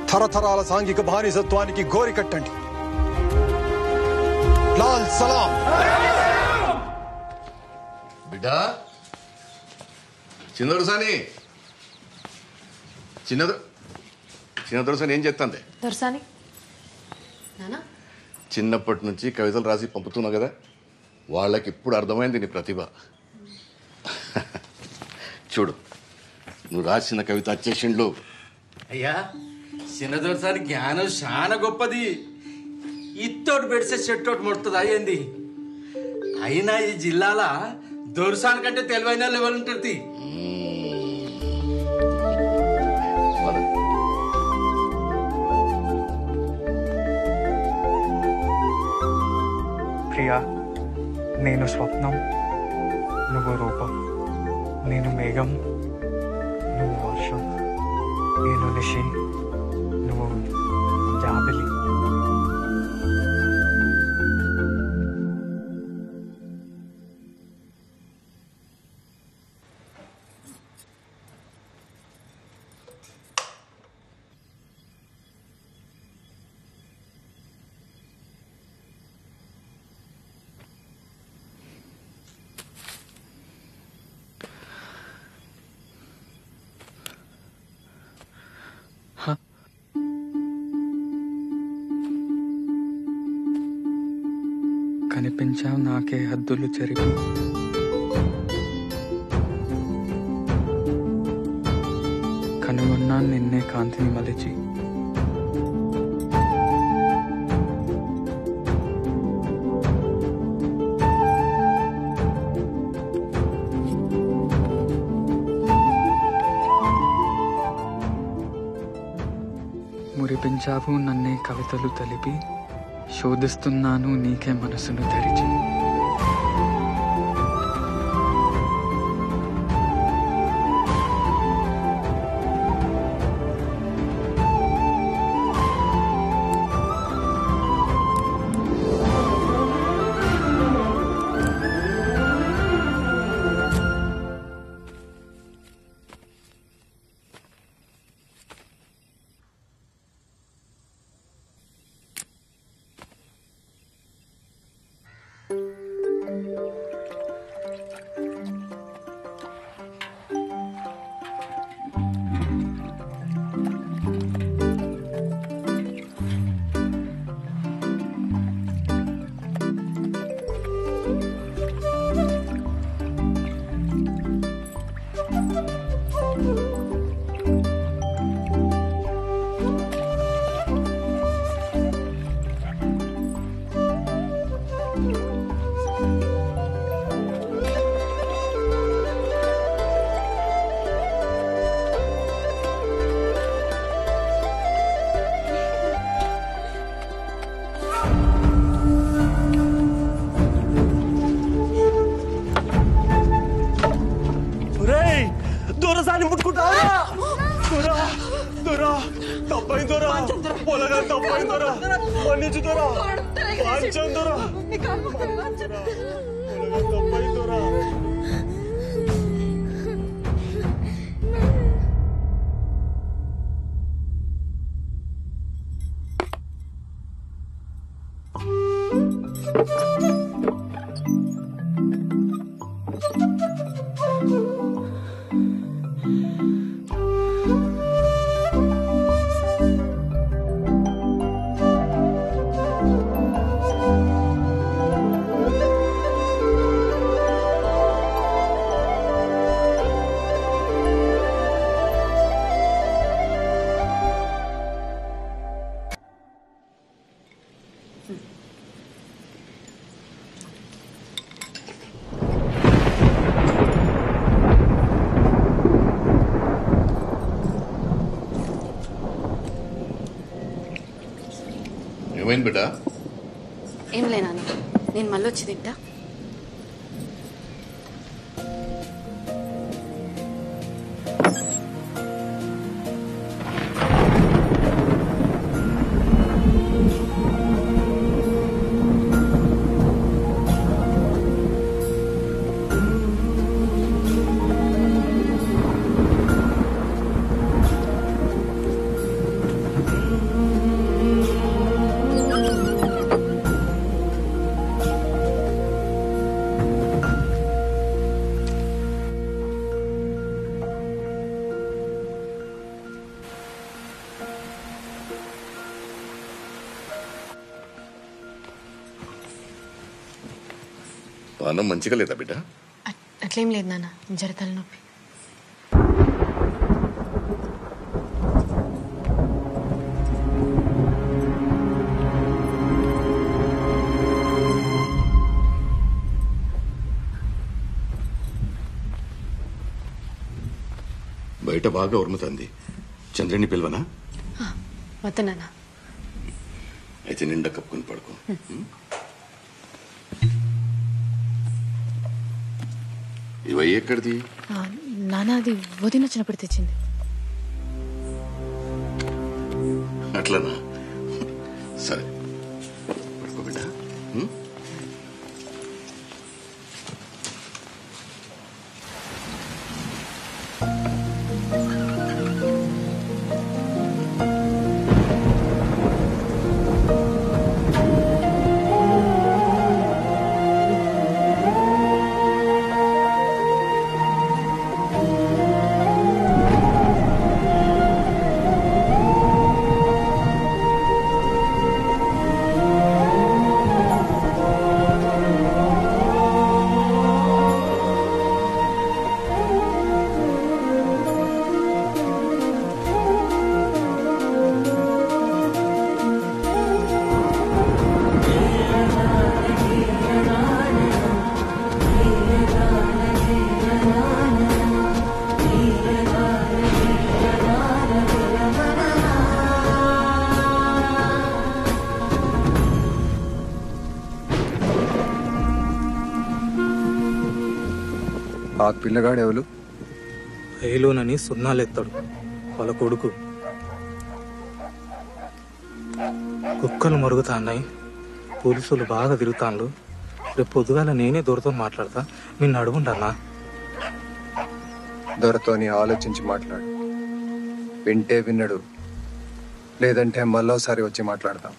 Speaker 20: తరతరాల సాంఘిక బానిసత్వానికి గోరి కట్టండి. లాల్ సలాం.
Speaker 15: బిడ్డా, చిన్నడు సాని, చిన్న దొరసాని ఏం చేస్తుంది?
Speaker 19: దొరసాని నానా
Speaker 15: చిన్నప్పటి నుంచి కవితలు రాసి పంపుతున్నావు కదా, వాళ్ళకి ఇప్పుడు అర్థమైంది నీ ప్రతిభ. చూడు, నువ్వు రాసిన కవిత వచ్చేసిండ్లు.
Speaker 12: అయ్యా చిన్నదొరసారి జ్ఞానం చాలా గొప్పది. ఇత్తోటి పెడితే చెట్టోటి ముడుతుంది అయ్యింది. అయినా ఈ జిల్లాల దొరసాని కంటే తెలివైన లెవెల్ ఉంటుంది.
Speaker 5: ప్రియా, నేను స్వప్నం, నువ్వు రూపం. నేను మేఘం, నువ్వు వర్షం. నేను నిషి, నువ్వు జాబిలి. కనిపించావు నాకే హద్దులు చెరిపి, కనుగొన్నాను నిన్నే కాంతిని మలిచి. మురిపించావు నన్నే కవితలు తలిపి, శోధిస్తున్నాను నీకే మనసును తెరిచి.
Speaker 6: దొరసాని ముట్టుకుంటావా? దొరా దొరా తప్పైంది దొరా, పొలగా తప్పైంది దొరా, మన్నించు దొరా, వాంచం దొరా, పొలగా తప్పైంది దొరా.
Speaker 15: ఏమైంది బిడ్డ?
Speaker 19: ఏం లేనా, నేను మళ్ళీ వచ్చి తింటా.
Speaker 15: పానం మంచిగా లేదా బిడ్డ?
Speaker 19: అట్లేం లేదు నాన్న, జర తలనొప్పి.
Speaker 15: బయట బాగా ఉరుముతుంది. చంద్రుని పిలవనా?
Speaker 19: వద్దు నాన్న.
Speaker 15: అయితే నిండా కప్పుకొని పడుకో. ఇవి ఎక్కడిది?
Speaker 19: నాన్న అది వదిన వచ్చినప్పుడు తెచ్చింది.
Speaker 15: అట్లనా? సరే పడుకో బిడ్డ.
Speaker 20: ఆ పిల్లగాడు ఎవరు?
Speaker 21: ఏలోనని సున్నాలెత్తాడు వాళ్ళ కొడుకు. కుక్కలు మరుగుతా అన్నాయి, పోలీసులు బాగా తిరుగుతాను. రేపు పొద్దుగాల నేనే దొరతో మాట్లాడతా, నిన్ను అడుగుంటన్నా.
Speaker 20: దొరతోని ఆలోచించి మాట్లాడు. వింటే విన్నడు, లేదంటే మళ్ళోసారి వచ్చి మాట్లాడతాం.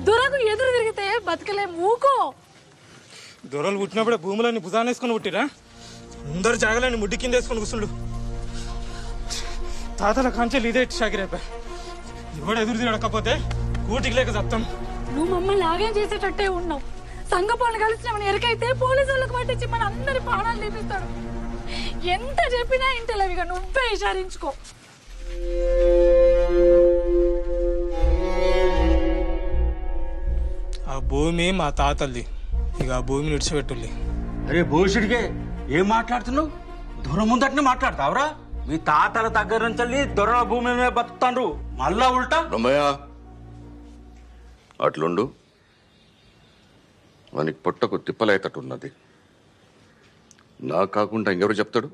Speaker 22: దొరకు ఎదురు తిరిగితే బతకలే మూకో.
Speaker 21: దొరలు పుట్టినప్పుడే భూములన్నీ భుజాన్ని వేసుకుని పుట్టిరా. అందరు జాగలని ముడ్డి కింద వేసుకుని కూర్చుండు. తాతల కాంచెలు ఇదే షాకిరైపోయి ఎవడు ఎదురు తిరగకపోతే కూటికి లేక చెప్తాం.
Speaker 22: నువ్వు మమ్మల్ని లాగేం చేసేటట్టే ఉన్నావు. సంఘ పనులు కలిసినామని ఎరకైతే పోలీసు వాళ్ళకి పట్టించి మన అందరి ప్రాణాలు తీపిస్తాడు. ఎంత చెప్పినా ఇంటలేవు, ఇక నువ్వే విచారించుకో.
Speaker 21: ఆ భూమి మా తాతల్ది, ఇక ఆ భూమిని విడిచిపెట్టుల్లి.
Speaker 12: అరే భూషుడికే ఏం మాట్లాడుతున్నావు? దొర ముందటనే మాట్లాడతావురా? మీ తాతల దగ్గర నుంచి దొరల భూమి మీద బతుకుతాండ్రు, మళ్ళా ఉల్టా.
Speaker 15: రమ్మయ్య అట్లుండు. మనకి పొట్టకు తిప్పలేతట్టున్నది. నా కాకుండా ఇంకెవరు చెప్తాడు?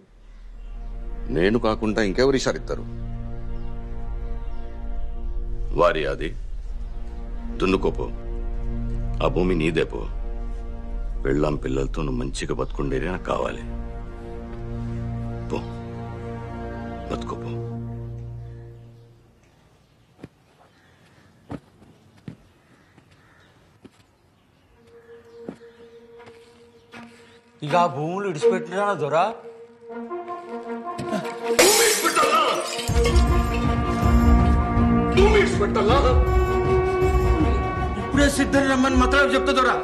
Speaker 15: నేను కాకుండా ఇంకెవరు ఇషారిస్తారు? వారి అది దున్నుకోపో, ఆ భూమి నీదేపో. పెళ్ళాం పిల్లలతో నువ్వు మంచిగా బతుకుండేది నాకు కావాలి. పో బతుకోపో.
Speaker 12: ఇక ఆ భూములు ఇడిచిపెట్టినా దొరా? ఇప్పుడే సిద్ధం రమ్మని మాత్రం చెప్తా దొరా.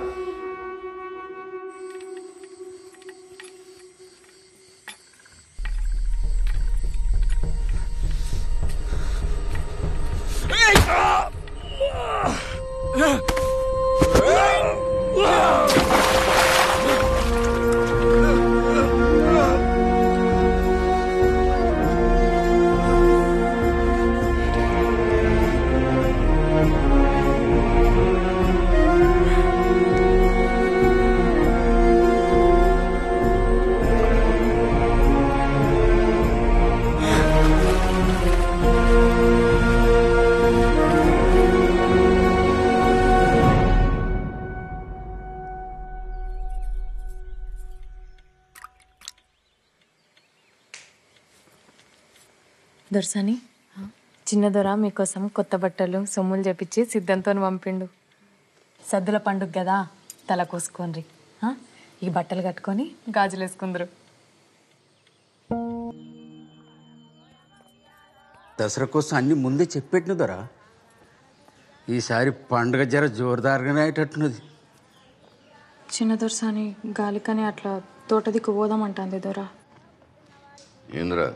Speaker 18: దొరసాని చిన్న దొర మీకోసం కొత్త బట్టలు సొమ్ములు చేపించి సిద్ధంతో పంపిండు. సద్దుల పండుగ కదా, తల కోసుకోండి. ఈ బట్టలు కట్టుకొని గాజులు వేసుకుందరు.
Speaker 1: దసరా కోసం అన్ని ముందే చెప్పెట్టిన దొరా. ఈసారి పండుగ జర జోరుదారుగానే అయ్యేటట్టున్నది.
Speaker 18: చిన్న దొరసాని గాలికని అట్లా తోట దిక్కు పోదామంటుంది దొరా.
Speaker 15: ఏంద్రా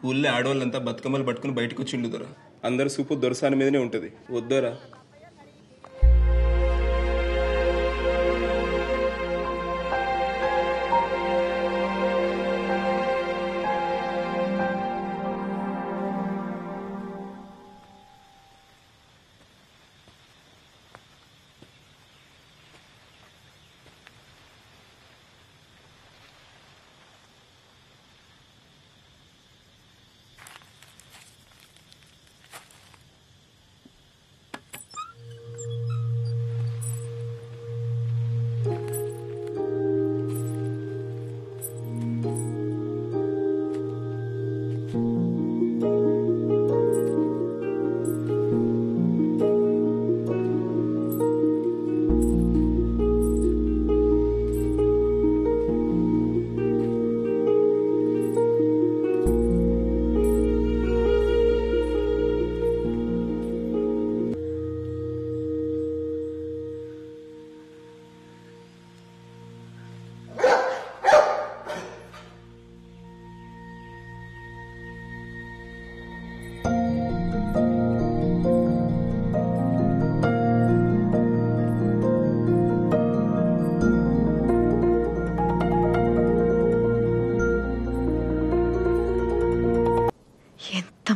Speaker 11: ఊళ్ళో ఆడవాళ్ళంతా బతుకమ్మలు పట్టుకుని బయటకు వచ్చిండు దొరా. అందరు సూపు దొరసాని మీదనే ఉంటుంది. వద్దోరా.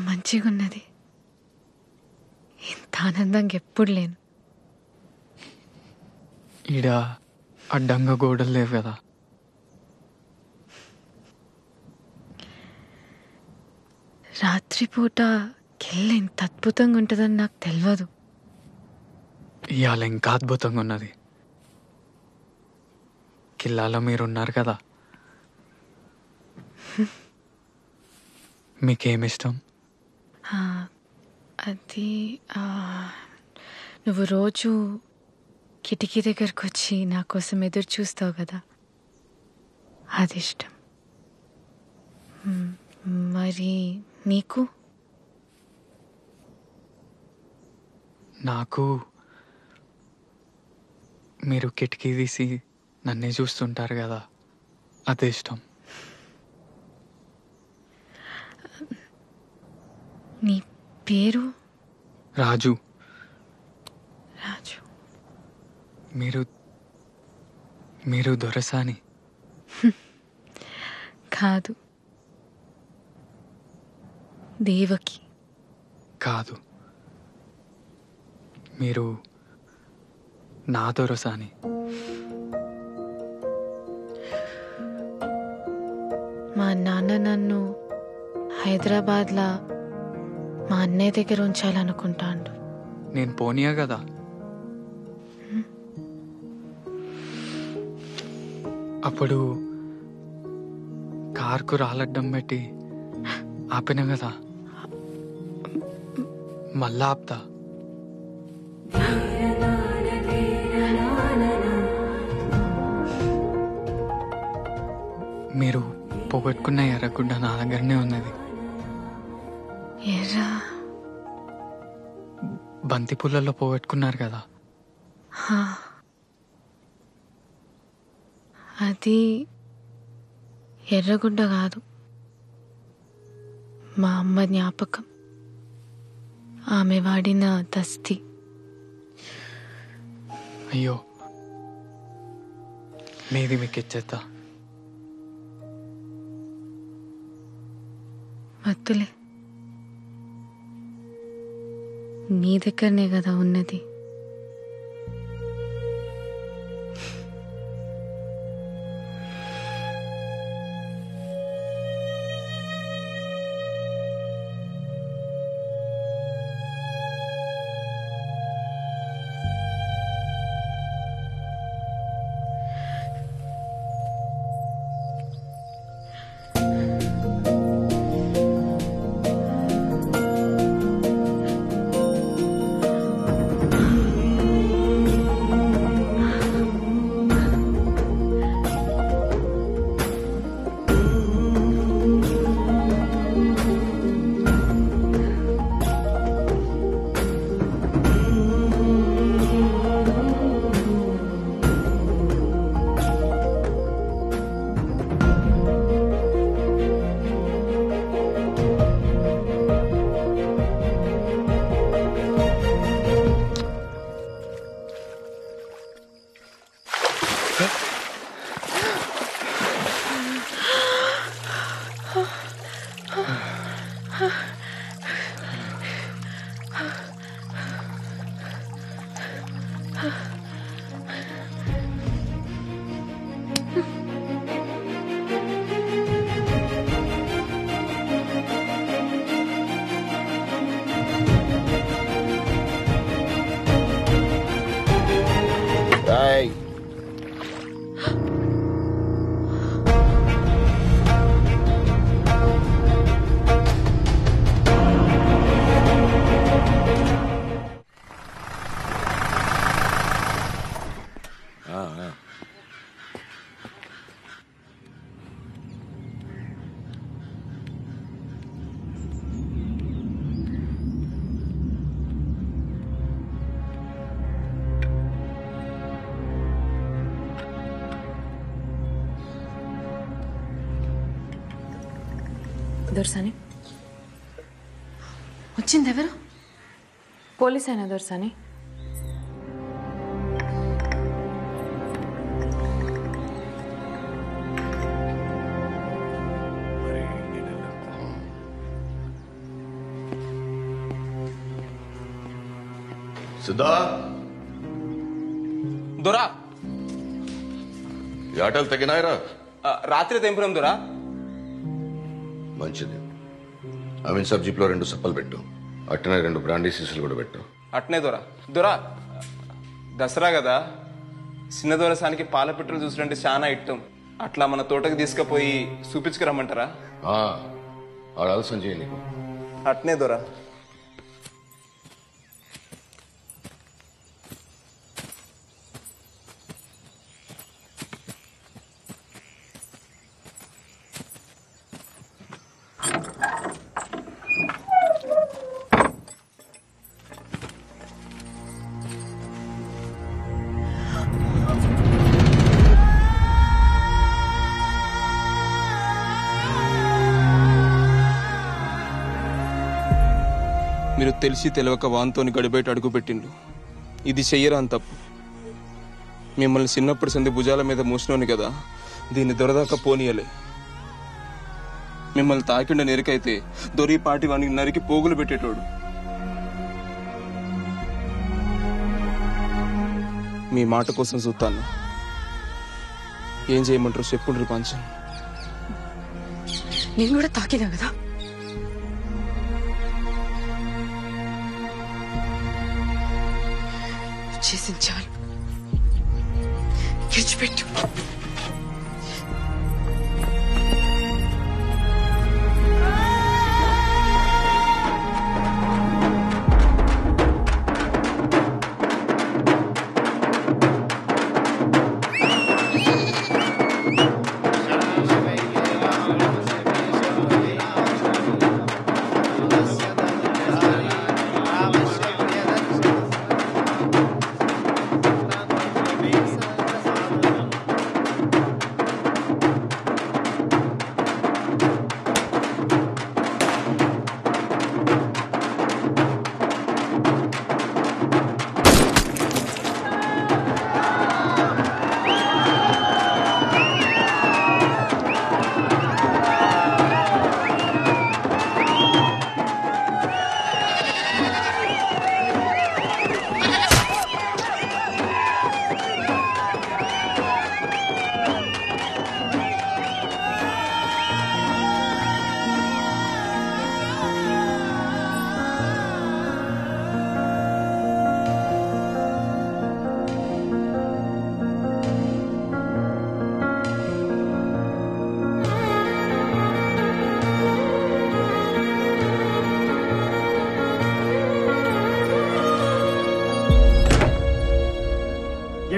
Speaker 23: మంచిగా ఉన్నది. ఇంత ఆనందంగా ఎప్పుడు లేను.
Speaker 5: ఈడ అడ్డంగా గోడలు లేవు కదా.
Speaker 23: రాత్రిపూట కెళ్ళ ఇంత అద్భుతంగా ఉంటుందని నాకు తెలియదు.
Speaker 5: ఇవాళ ఇంకా అద్భుతంగా ఉన్నది. కిల్లాలో మీరున్నారు కదా. మీకేమిష్టం?
Speaker 23: అది నువ్వు రోజు కిటికీ దగ్గరకు వచ్చి నా కోసం ఎదురు చూస్తావు కదా, అది ఇష్టం. మరి నీకు?
Speaker 5: నాకు మీరు కిటికీ తీసి నన్నే చూస్తుంటారు కదా, అదే ఇష్టం.
Speaker 23: నీ పేరు?
Speaker 5: రాజు.
Speaker 23: రాజు.
Speaker 5: మీరు దొరసాని?
Speaker 23: కాదు, దేవకి.
Speaker 5: కాదు, మీరు నా దొరసాని.
Speaker 23: మా నాన్న నన్ను హైదరాబాద్లో మా అన్నయ్య దగ్గర ఉంచాలనుకుంటాను.
Speaker 5: నేను పోనీయా కదా. అప్పుడు కార్కు రాలడ్డం పెట్టి ఆపిన కదా, మళ్ళా ఆపుతా. మీరు పోగొట్టుకున్న ఎర్రగుడ్డ నా దగ్గరనే ఉన్నది.
Speaker 23: ఎర్రా?
Speaker 5: బంతి పుల్లల్లో పోగొట్టుకున్నారు కదా.
Speaker 23: అది ఎర్రగుడ్డ కాదు, మా అమ్మ జ్ఞాపకం. ఆమె వాడిన దస్తి.
Speaker 5: అయ్యో, మీది మీకు ఇచ్చేద్దా?
Speaker 23: వద్దులే, నీ దగ్గరనే కదా ఉన్నది.
Speaker 18: దొరసాని
Speaker 19: వచ్చింది ఎవరు?
Speaker 18: పోలీస్ అయినా దొరసాని.
Speaker 15: సిద్ధా
Speaker 11: దొరా
Speaker 15: ఆటలు తగినాయరా?
Speaker 11: రాత్రి తెంపురం దొరా.
Speaker 15: మంచిది. అమీన్ సబ్ జీప్లో 2 సప్పలు పెట్టు. అట్టనే 2 బ్రాండీ సీసులు కూడా పెట్టు.
Speaker 11: అట్నే దొరా. దొరా దసరా కదా, చిన్న దొరసానికి పాల పెట్రోల్ చూసినంటే చాలా ఇట్టం. అట్లా మన తోటకి తీసుకుపోయి చూపించుకురమ్మంటారా?
Speaker 15: ఆలస్యం చేయి నీకు.
Speaker 11: అట్నే దొరా. మీరు తెలిసి తెలియక వాన్తోని గడిబయట అడుగుపెట్టిండు. ఇది చెయ్యరా అని తప్పు. మిమ్మల్ని చిన్నప్పటి సంది భుజాల మీద మూసినోని కదా, దీన్ని దొరదాకా పోనీయలే. మిమ్మల్ని తాకిండ నెరికైతే దొరి పాటి వానికి నరికి పోగులు పెట్టేటోడు. మీ మాట కోసం చూస్తాను. ఏం చేయమంటారు చెప్పుండ్రి పంచం.
Speaker 19: నేను కూడా తాకినా కదా. చేసింది చాలు, విడిచిపెట్టు.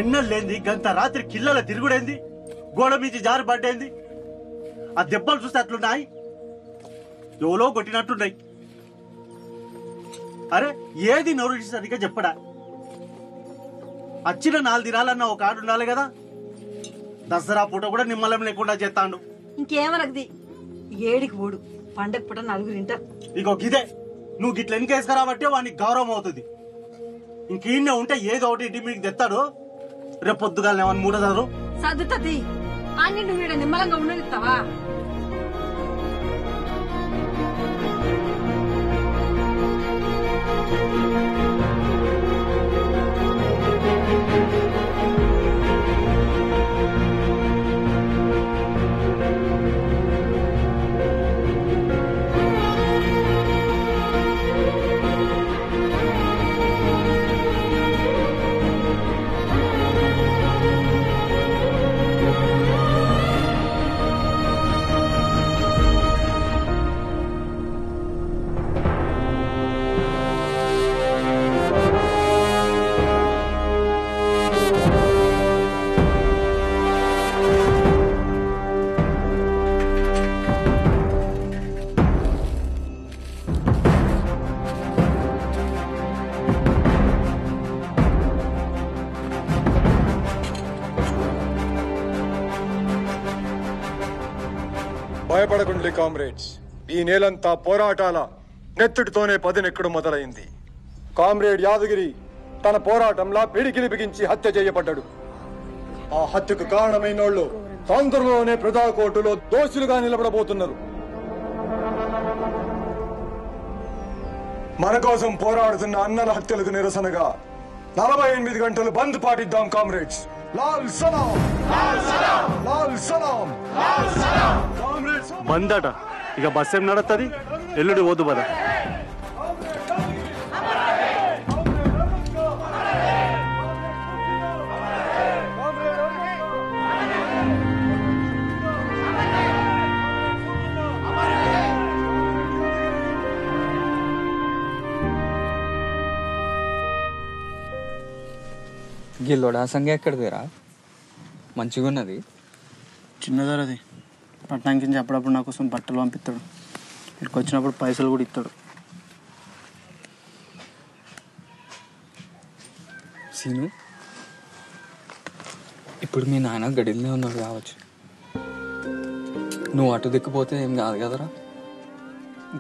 Speaker 2: ఎన్నెళ్ళేంది గంత రాత్రి కిల్లల తిరుగుడైంది, గోడ మీద జారి పడ్డేంది. ఆ దెబ్బలు చూస్తే అట్లున్నాయి, ఎవలో కొట్టినట్టున్నాయి. అరే ఏది నోరు సరిగ్గా చెప్పడా? వచ్చిన 4 దినాలన్నా ఒక ఆడు ఉండాలి కదా. దసరా పూట కూడా నిమ్మలం లేకుండా చేస్తాడు.
Speaker 9: ఇంకేమనకది, ఏడికి ఓడు పండగ పూట 4 తింటారు.
Speaker 2: ఇగో గిదే నువ్వు గిట్ల ఎన్నికేసుకురాబట్టే వానికి గౌరవం అవుతుంది. ఇంకీన్నే ఉంటే ఏదో ఒకటి ఇంటి మీకు తెస్తాడు. రేపు పొద్దుగాల ఏమన్నా మూడదారు
Speaker 9: సర్దుతుంది. అన్ని నువ్వు ఈడ నిమ్మలంగా ఉండనిస్తావా?
Speaker 14: భయపడకండి కామ్రేడ్స్.
Speaker 3: ఈ నేలంతా పోరాటాల నెత్తుడితోనే పదునెక్కడు మొదలైంది. కామ్రేడ్ యాదగిరి తన పోరాటంలా పిడికిలి బిగించి హత్య చేయబడ్డాడు. ఆ హత్యకు కారణమైనోళ్ళు తొందరలోనే ప్రజాకోర్టులో దోషులుగా నిలబడబోతున్నారు. మన కోసం పోరాడుతున్న అన్నల హత్యలకు నిరసనగా 48 గంటలు బంద్ పాటిద్దాం కామ్రేడ్స్. లాల్ సలాం, లాల్ సలాం, లాల్ సలాం, లాల్ సలాం.
Speaker 6: బందట ఇక బస్ ఏం నడుస్తుంది? ఎల్లుడి పోదు బద.
Speaker 5: గిల్లోడా సంగ ఎక్కడిదిరా? మంచిగా ఉన్నది.
Speaker 8: చిన్నదరది పట్టణానికి నుంచి అప్పుడప్పుడు నా కోసం బట్టలు పంపిస్తాడు. ఇక్కడికి వచ్చినప్పుడు పైసలు కూడా ఇస్తాడు.
Speaker 5: సీను, ఇప్పుడు మీ నాన్న గడిలోనే ఉన్నాడు కావచ్చు. నువ్వు అటు దిక్కుపోతే ఏం కాదు కదరా?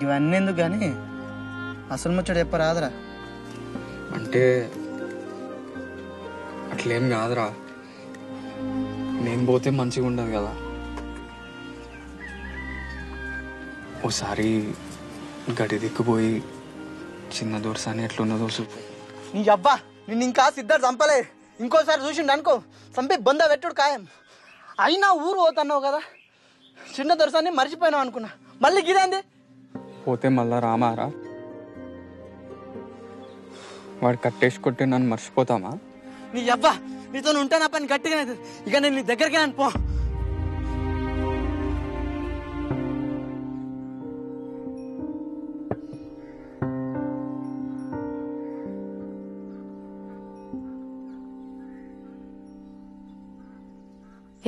Speaker 8: ఇవన్నీ ఎందుకు కానీ అసలు ముచ్చడు చెప్పరాదురా.
Speaker 5: అంటే అట్లేం కాదురా, నేను పోతే మంచిగా ఉండదు కదా. ఓసారి గడి దిక్కుపోయి చిన్న దొరసాని ఎట్లున్నదో చూపు.
Speaker 8: నీ అబ్బా నిన్ను ఇంకా సిద్ధార్థ చంపలే. ఇంకోసారి చూసిండు అనుకో చంపి బొంద పెట్టుడు ఖాయం. అయినా ఊరు పోతున్నావు కదా, చిన్న దొరసాన్ని మర్చిపోయినావు అనుకున్నా. మళ్ళీ గిదేంది?
Speaker 5: పోతే మళ్ళా రామారా? వాడు కట్టేసి కొట్టి నన్ను మర్చిపోతామా?
Speaker 8: నీ అబ్బా నీతో ఉంటే నా పని గట్టిగా ఇక నేను నీ దగ్గరికి పో.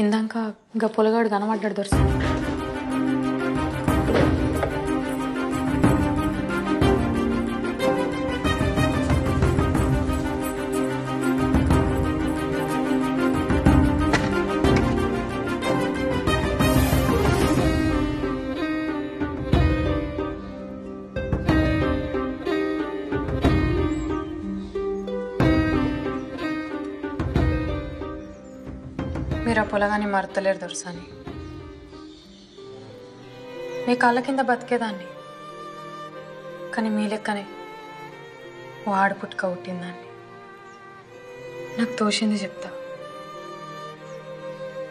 Speaker 18: ఇందాక ఇంకా పొలగాడు కనబడ్డాడు దొరస. మీరు ఆ పొలగాన్ని మరతలేరు దొరసాని. మీ కాళ్ళ కింద బతికేదాన్ని, కానీ మీ లెక్కనే ఓ ఆడపుట్టుక పుట్టిందాన్ని. నాకు తోచింది చెప్తా.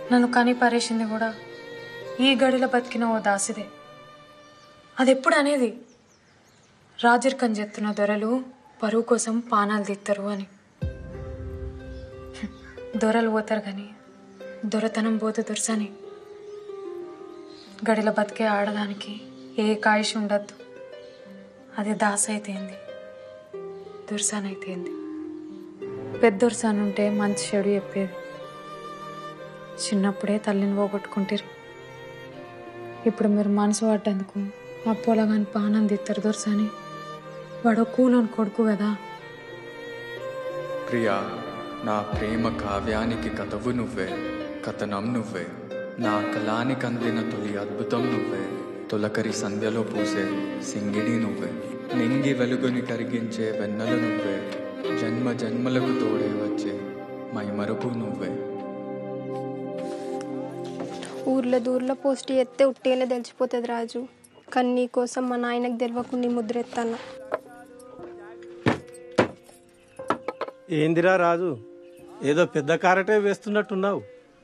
Speaker 18: నన్ను కని పరేసింది కూడా ఈ గడిలో బతికిన ఓ దాసిదే. అది ఎప్పుడు అనేది రాజరికం చెప్తున్న దొరలు పరువు కోసం పానాలు తీస్తారు అని. దొరలు పోతారు కానీ దొరతనం పోతే దొరసని. గడిలో బతికే ఆడదానికి ఏ కాయిష్ ఉండద్దు. అది దాస అయితేంది, దొరసాన్ అయితేంది. పెద్ద దొరసాన్ ఉంటే మంచి చెడు చెప్పేది. చిన్నప్పుడే తల్లిని పోగొట్టుకుంటారు. ఇప్పుడు మీరు మనసు పడ్డందుకు ఆ పొలగాని పానం తీస్తారు దొరసాని. వాడు కూలోని కొడుకు కదా.
Speaker 5: ప్రియా, నా ప్రేమ కావ్యానికి కథవు నువ్వే, కథనం నువ్వే. నా కళానికి అందిన తొలి అద్భుతం నువ్వే. తొలకరి సంధ్యలో పూసే సింగిడి నువ్వే. నింగి వెలుగుని కరిగించే వెన్నెల నువ్వే. జన్మ జన్మలకు తోడే వచ్చే మైమరుపు నువ్వే.
Speaker 7: ఊర్లో దూర్లో పోస్ట్ ఎత్తే ఉట్టేనే తెలిసిపోతుంది రాజు. కానీ నీ కోసం మా నాయనకు తెలియకుండా ముద్ర ఎత్తాను.
Speaker 13: ఏందిరా రాజు, ఏదో పెద్ద కారటే వేస్తున్నట్టున్నావు.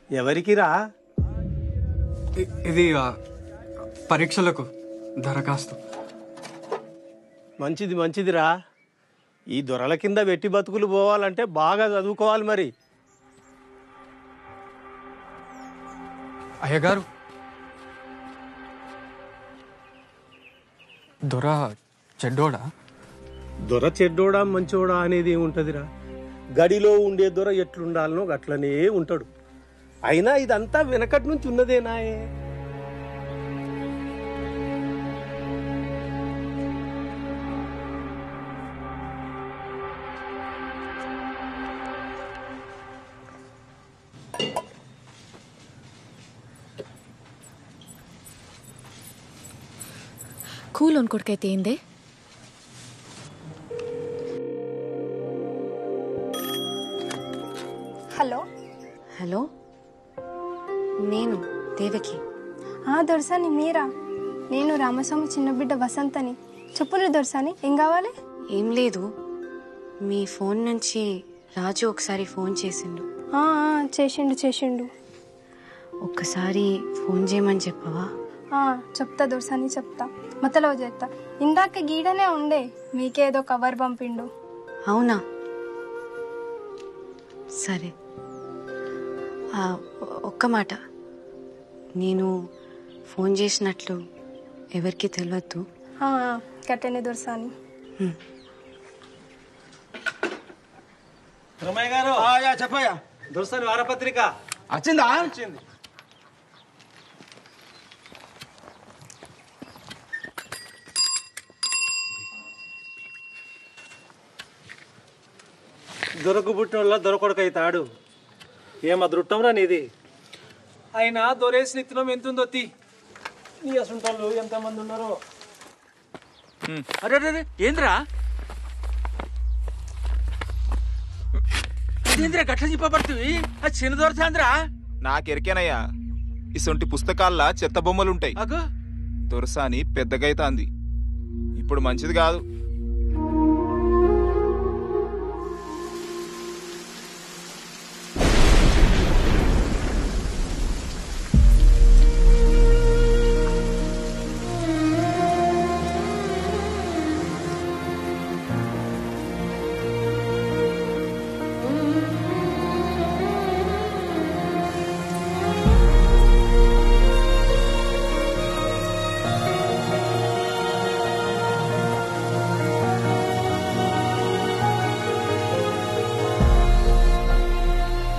Speaker 13: ఎవరికిరా?
Speaker 5: ఇది పరీక్షలకు దరఖాస్తు.
Speaker 13: మంచిది మంచిదిరా. ఈ దొరల కింద వెట్టి బతుకులు పోవాలంటే బాగా చదువుకోవాలి మరి.
Speaker 5: అయ్యగారు, దొర చెడ్డోడా?
Speaker 13: దొర చెడ్డోడా మంచోడా అనేది ఏముంటదిరా. గడిలో ఉండే దొర ఎట్లుండాలనో అట్లనే ఉంటాడు. అయినా ఇదంతా వెనకటి నుంచి ఉన్నదేనాయే.
Speaker 23: కూలోని కొడుకైతే ఏందే?
Speaker 7: హలో
Speaker 19: హలో, నేను దేవకి.
Speaker 7: దొరసాని మీరా? నేను రామస్వామి చిన్న బిడ్డ వసంతని. చెప్పులు దొరసాని, ఏం కావాలి?
Speaker 19: ఏం లేదు, మీ ఫోన్ నుంచి రాజు ఒకసారి ఫోన్ చేసిండు.
Speaker 7: చేసిండు.
Speaker 19: ఒక్కసారి ఫోన్ చేయమని చెప్పవా?
Speaker 7: చెప్తా దొరసాని, చెప్తా. మతలో చేస్తా. ఇందాక గీడనే ఉండే, మీకేదో కవర్ పంపిండు.
Speaker 19: అవునా, సరే. ఒక్క మాట, నేను ఫోన్ చేసినట్లు ఎవరికి తెలియద్దు.
Speaker 7: కట్టనే దొరసాని.
Speaker 4: రమయ్య గారు చెప్పయ్యా. దొరసాని వారపత్రిక
Speaker 12: వచ్చిందా?
Speaker 4: వచ్చింది. దొరకు పుట్టినోళ్ళ దొరకొడక అవుతాడు. ఏం అదృష్టంరా నీది.
Speaker 21: అయినా దొరేసిన ఇత్తనం ఎంతుందో తీ. నీ అసుంటోళ్ళు ఎంతమంది ఉన్నారో.
Speaker 12: అరే ఏంద్రా గట్ల చెప్పబడుతుంది? అది చిన్న దొరసాంద్రా.
Speaker 11: నాకెరికేనయ్యా, ఇసొంటి పుస్తకాల్లో చెత్త బొమ్మలుంటాయి. దొరసాని పెద్దగైతాంది, ఇప్పుడు మంచిది కాదు.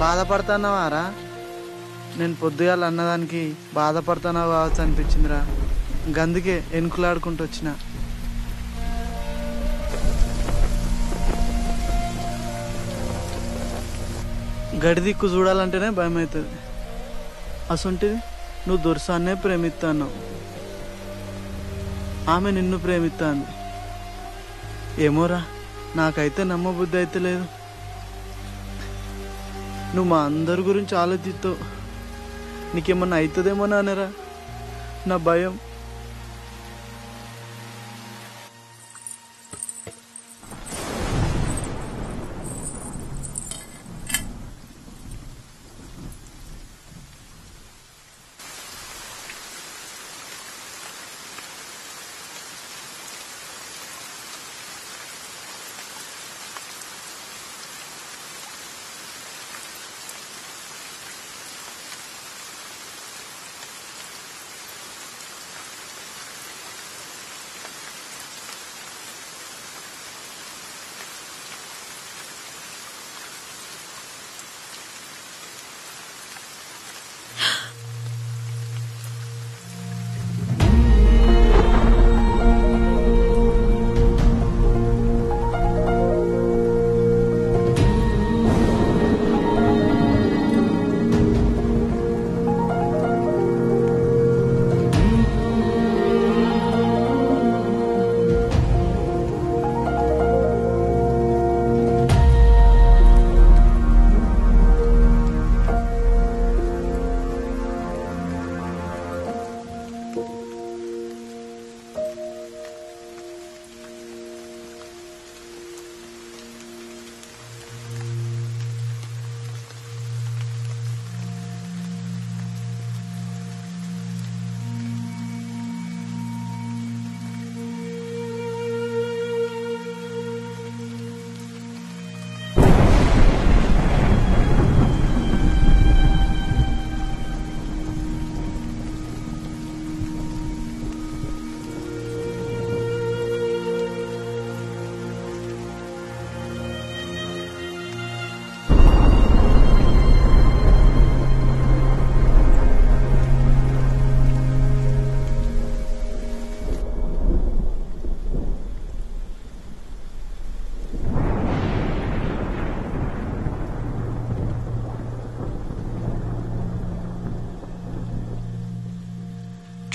Speaker 8: బాధపడుతున్నావారా? నేను పొద్దుగాల అన్నదానికి బాధపడుతున్నావు కావచ్చు అనిపించిందిరా. గందుకే ఎనుకులాడుకుంటూ వచ్చిన. గడి దిక్కు చూడాలంటేనే భయం అవుతుంది. అసొంటిది నువ్వు దొరసాన్నే ప్రేమిస్తాను, ఆమె నిన్ను ప్రేమిస్తాను. ఏమోరా, నాకైతే నమ్మబుద్ధి అయితే లేదు. నువ్వు మా అందరి గురించి ఆలోచిస్తావు, నీకేమన్నా అవుతుందేమో నానేరా నా భయం.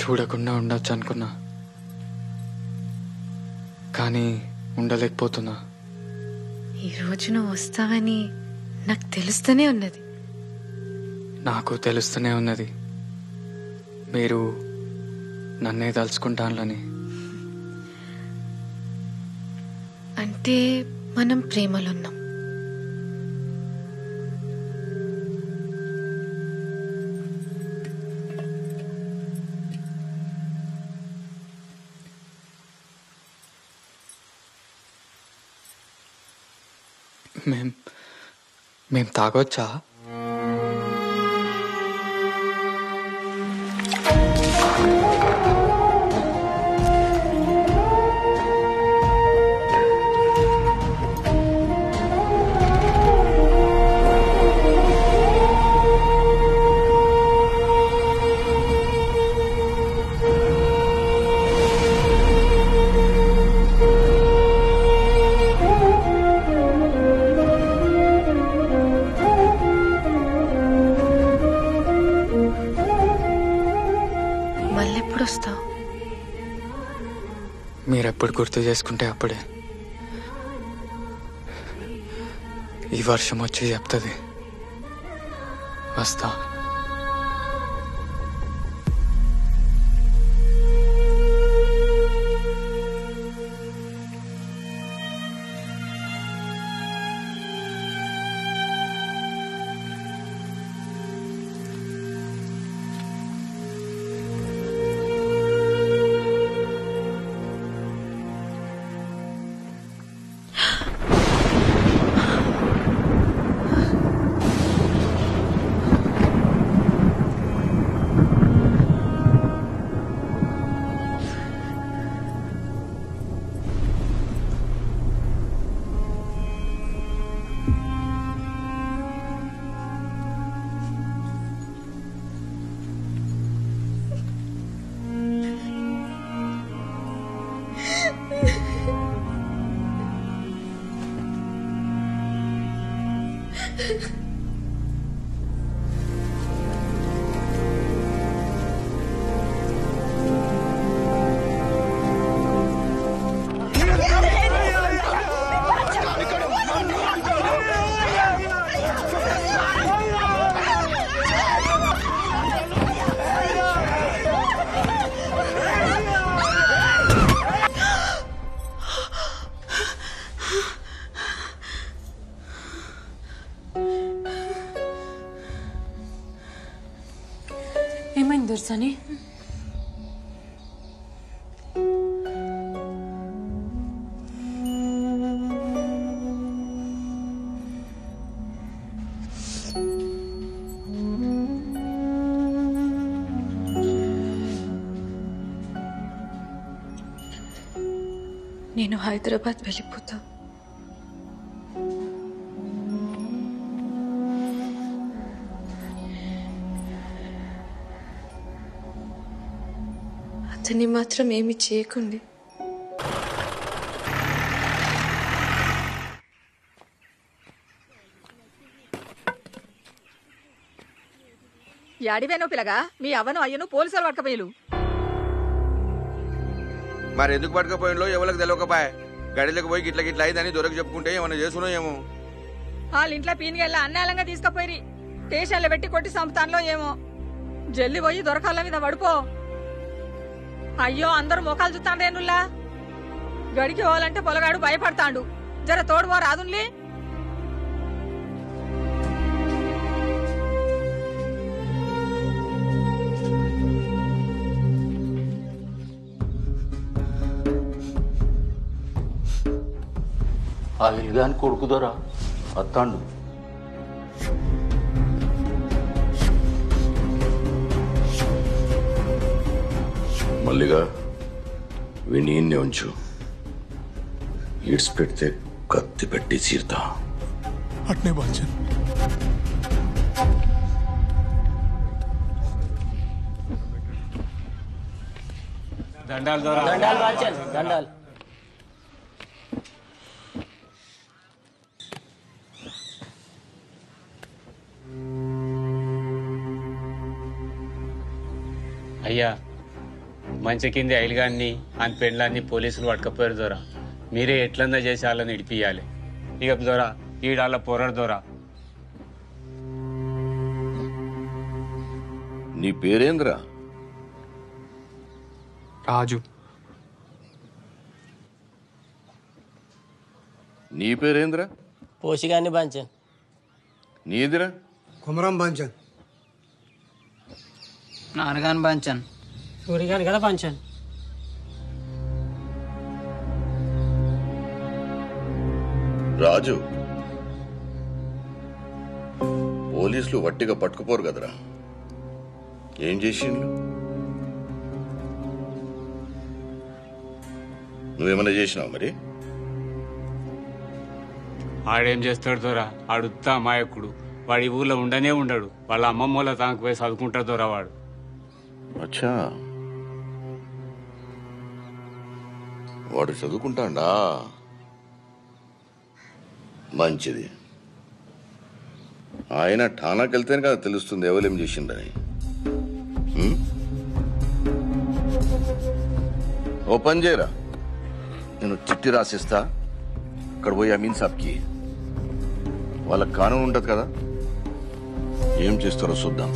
Speaker 5: చూడకుండా ఉండొచ్చు అనుకున్నా, కానీ ఉండలేకపోతున్నా.
Speaker 23: ఈరోజు నువ్వు వస్తావని నాకు తెలుస్తూనే ఉన్నది.
Speaker 5: నాకు తెలుస్తూనే ఉన్నది మీరు నన్నే తలుచుకుంటానని.
Speaker 23: అంటే మనం ప్రేమలో ఉన్నాం.
Speaker 5: మేం తాగొచ్చా?
Speaker 23: మళ్ళెప్పుడు వస్తావు?
Speaker 5: మీరెప్పుడు గుర్తు చేసుకుంటే అప్పుడే. ఈ వర్షం వచ్చి చెప్తుంది వస్తా.
Speaker 18: ఏమైంది దొర్సని?
Speaker 23: నేను హైదరాబాద్ వెళ్ళిపోతా. అతన్ని మాత్రం ఏమి చేయకండి.
Speaker 10: యాడివేనో పిల్లగా మీ అవ్వను అయ్యను పోలీసులు పట్టకపోయిలు.
Speaker 16: మరి ఎందుకు పట్టుకపోయినలో ఎవరికి తెలియకపాయ. గడిలోకి పోయి గిట్ల గిట్ల అయిందని దొరకు చెప్పుకుంటే ఏమన్నా చేసుకున్నా ఏమో.
Speaker 10: వాళ్ళ ఇంట్లో పీనిగెళ్ళ అన్నాలంగా తీసుకుపోయి స్టేషన్లో పెట్టి కొట్టి చంపుతాన్లో ఏమో. జల్లి పోయి దొరకాల మీద పడిపో. అయ్యో అందరూ మొఖాలు చూస్తాండ్రేనుల్లా. గడికి పోవాలంటే పొలగాడు భయపడతాండు. జర తోడువో రాదున్లీ.
Speaker 1: ఆ ఇల్గాని కొడుకుదోరా వస్తాండు.
Speaker 15: మల్లిగా వీణ్ణి ఈయన్నే ఉంచు. ఈడ్స్ పెడితే కత్తి పెట్టి చీరుతా.
Speaker 14: అట్నే బాచన్.
Speaker 4: దండాలు
Speaker 8: బాచన్ దండాలు.
Speaker 4: అయ్యా
Speaker 17: మంచి కింది ఐలుగాన్ని అని పెండ్లాన్ని పోలీసులు పట్టుకపోయారు దొరా. మీరే ఎట్లన్నా చేసి వాళ్ళని ఇడిపియాలి. ఇక దొరా ఈడాళ్ళ పోరాడు దొరా.
Speaker 15: నీ పేరేంద్రా?
Speaker 5: రాజు.
Speaker 15: నీ పేరేంద్రా?
Speaker 20: పోషిగాన్ని బాంచన్.
Speaker 15: నీదిరా?
Speaker 22: కుమరం బాంచన్.
Speaker 24: నాన్నగాని బాంచన్.
Speaker 20: సూర్యగాని కదా బాంచన్.
Speaker 15: రాజు, పోలీసులు వట్టిగా పట్టుకుపోరు కదరా, ఏం చేసిండ్రు? నువ్వేమన్నా చేసినావు మరి?
Speaker 17: ఆడేం చేస్తాడు దొరా, ఆడుతా అమాయకుడు. వాడి ఊళ్ళో ఉండనే ఉండడు. వాళ్ళ అమ్మమ్మ వాళ్ళ తనకు పోయి చదువుకుంటాడు దొరా వాడు.
Speaker 15: అచ్చా, వాడు చదువుకుంటాడా? మంచిది. ఆయన ఠానాకి వెళ్తేనే కదా తెలుస్తుంది ఎవరేం చేసిండని. ఓ పని చేయరా, నేను చిట్టి రాసిస్తా, అక్కడ పోయి అమీన్ సాబ్కి. వాళ్ళకి కానూన్ ఉంటుంది కదా, ఏం చేస్తారో చూద్దాం.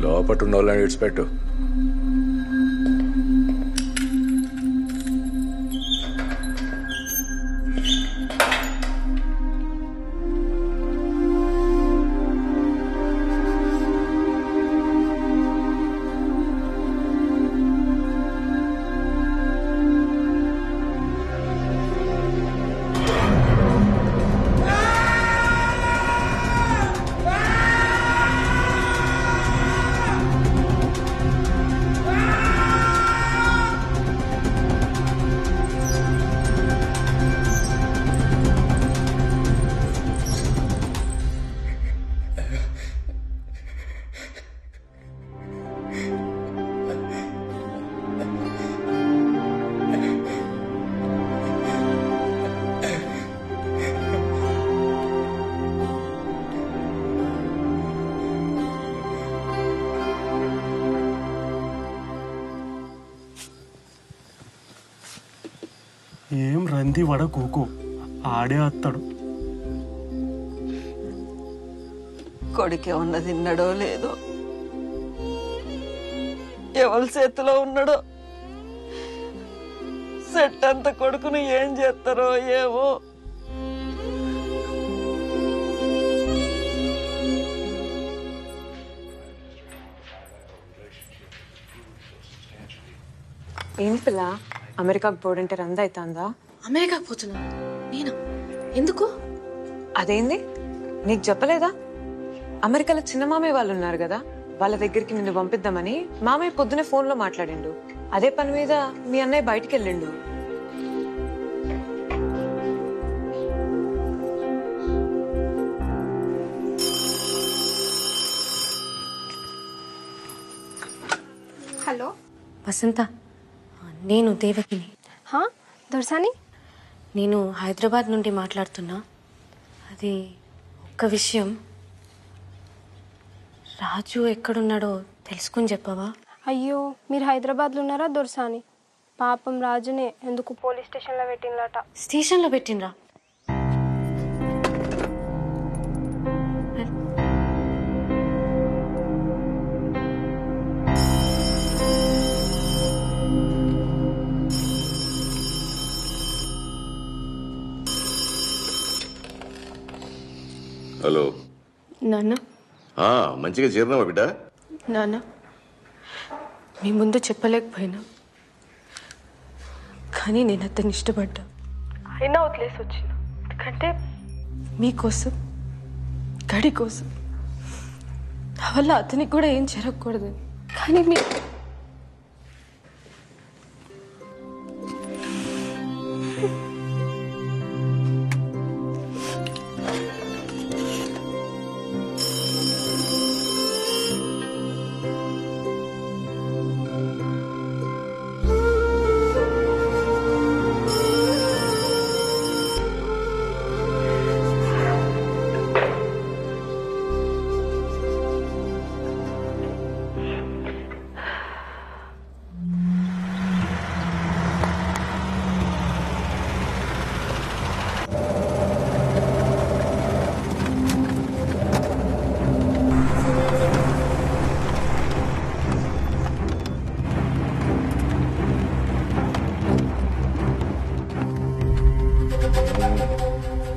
Speaker 15: లోపట్టున్న వాళ్ళని విడిచిపెట్టు.
Speaker 6: ఏం రంది వడ కూకు, ఆడే వస్తాడు.
Speaker 9: కొడుకే ఉన్న తిన్నాడో లేదో, ఎవరి చేతిలో ఉన్నాడో, సెట్ అంత కొడుకును ఏం చేస్తారో ఏమో.
Speaker 18: ఏం పిల్ల, అమెరికాకు పోడంటే రంద అవుతుందా?
Speaker 19: అమెరికాకు పోతున్నా నేనా? ఎందుకు?
Speaker 18: అదేంది, నీకు చెప్పలేదా? అమెరికాలో చిన్న మామయ్య వాళ్ళు ఉన్నారు కదా, వాళ్ళ దగ్గరికి నిన్ను పంపిద్దామని మామయ్య పొద్దునే ఫోన్లో మాట్లాడిండు. అదే పని మీద మీ అన్నయ్య బయటికి వెళ్ళిండు.
Speaker 7: హలో
Speaker 19: వసంత, నేను దేవకిని.
Speaker 7: దొరసాని,
Speaker 19: నేను హైదరాబాద్ నుండి మాట్లాడుతున్నా. అది ఒక్క విషయం, రాజు ఎక్కడున్నాడో తెలుసుకుని చెప్పవా?
Speaker 7: అయ్యో, మీరు హైదరాబాద్లో ఉన్నారా దొరసాని? పాపం రాజునే ఎందుకు పోలీస్ స్టేషన్లో పెట్టినట.
Speaker 19: స్టేషన్లో పెట్టినరా?
Speaker 15: హలో
Speaker 19: నాన్న.
Speaker 15: మంచిగా చేరినావా బిడ్డ?
Speaker 19: నాన్న, మీ ముందు చెప్పలేకపోయినా, కానీ నేను అతన్ని ఇష్టపడ్డా. అయినా వదిలేసి వచ్చిన, ఎందుకంటే మీకోసం, గడి కోసం. నా వల్ల అతనికి కూడా ఏం జరగకూడదు. కానీ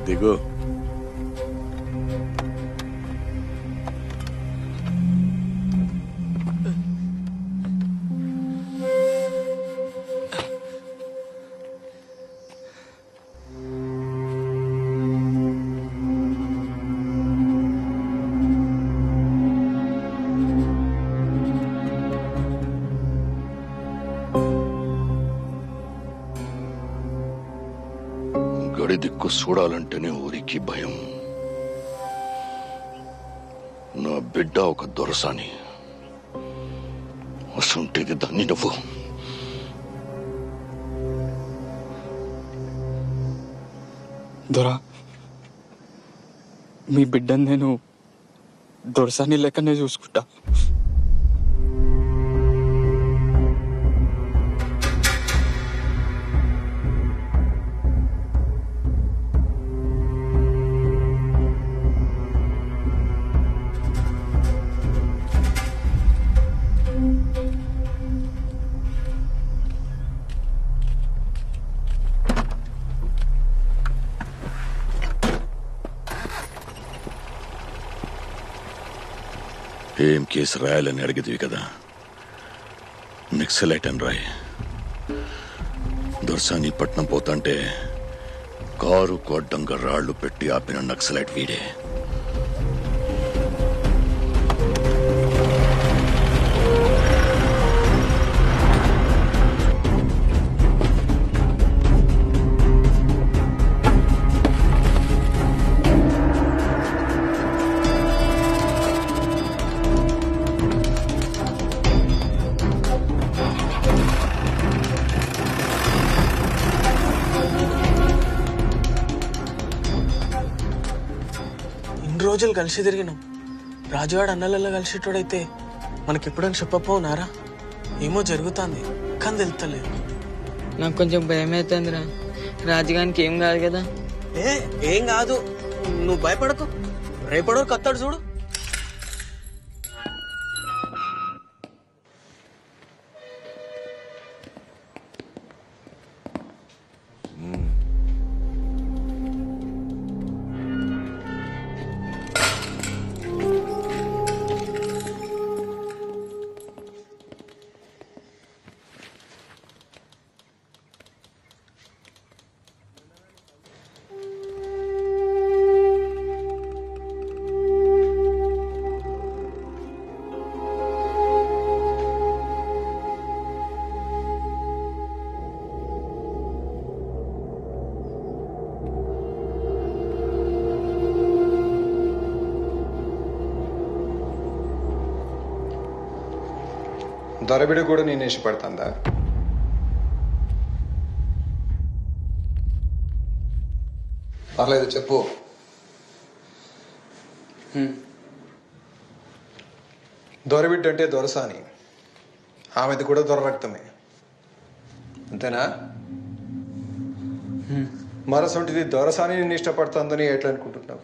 Speaker 15: దిగు. గడి దిక్కు చూడాలంటేనే ఊరికి భయం. నా బిడ్డ ఒక దొరసాని, అసంటేది దాన్ని నువ్వు.
Speaker 5: దొరా, మీ బిడ్డని నేను దొరసాని లెక్కనే చూసుకుంటా.
Speaker 15: ఏం కేసు రాయాలని అడిగితివి కదా, నక్సలైట్ అని రాయి. దొరసాని పట్నం పోతాంటే కారు కొడ్డంగా రాళ్లు పెట్టి ఆపిన నక్సలైట్ వీడే.
Speaker 2: రోజులు కలిసి తిరిగినాం. రాజువాడు అన్నలలో కలిసేటోడైతే మనకెప్పుడని చెప్పపోనారా? ఏమో జరుగుతుంది కానీ తెలుస్తలేదు.
Speaker 3: నాకు కొంచెం భయం అవుతుందిరా. రాజుగానికి ఏం కాదు కదా?
Speaker 2: ఏం కాదు, నువ్వు భయపడకు. రేపడో కత్తాడు చూడు.
Speaker 22: దొరబిడ కూడా నేను ఇష్టపడుతుందా? పర్లేదు చెప్పు. దొరబిడ్డ అంటే దొరసాని, ఆమెది కూడా దొర రక్తమే, అంతేనా? మరసొంటిది దొరసాని నేను ఇష్టపడుతుందని ఎట్లా అనుకుంటున్నావు?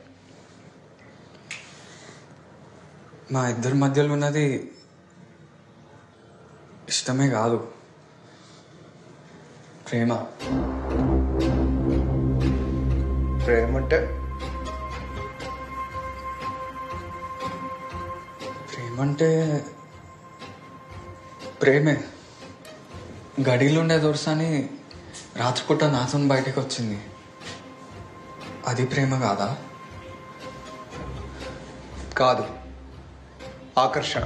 Speaker 5: మా ఇద్దరి మధ్యలో ఉన్నది ఇష్టమే కాదు, ప్రేమ.
Speaker 22: ప్రేమ అంటే?
Speaker 5: ప్రేమ అంటే ప్రేమే. గడిలో ఉండే దొరసాని రాత్రిపూట నాతో బయటకు వచ్చింది, అది ప్రేమ కాదా?
Speaker 22: కాదు, ఆకర్షణ.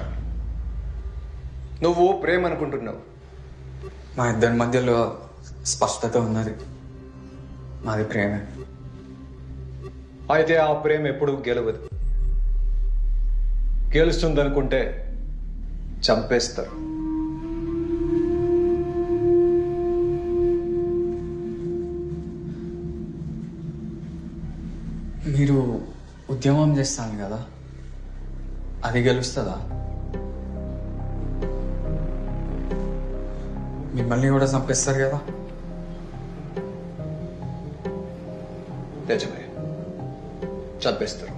Speaker 22: నువ్వు ప్రేమ అనుకుంటున్నావు.
Speaker 5: మా ఇద్దరి మధ్యలో స్పష్టత ఉన్నది, మాది ప్రేమే.
Speaker 22: అయితే ఆ ప్రేమ ఎప్పుడు గెలవదు. గెలుస్తుందనుకుంటే చంపేస్తారు.
Speaker 5: మీరు ఉద్యమం చేస్తాను కదా, అది గెలుస్తుందా? మిమ్మల్ని కూడా చంపేస్తారు కదా?
Speaker 22: నిజమే, చంపేస్తారు.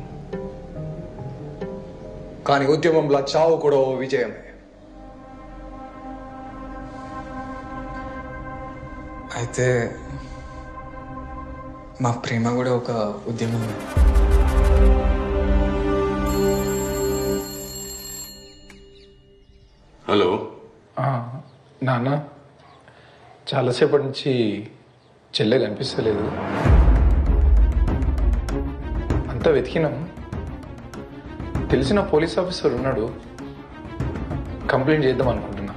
Speaker 22: కానీ ఉద్యమంలో చావు కూడా ఓ విజయమే.
Speaker 5: అయితే మా ప్రేమ కూడా ఒక ఉద్యమం.
Speaker 15: హలో
Speaker 22: నాన్న, చాలాసేపటి నుంచి చెల్లె కనిపిస్తలేదు. అంతా వెతికినాం. తెలిసిన పోలీస్ ఆఫీసర్ ఉన్నాడు, కంప్లైంట్ చేద్దాం అనుకుంటున్నా.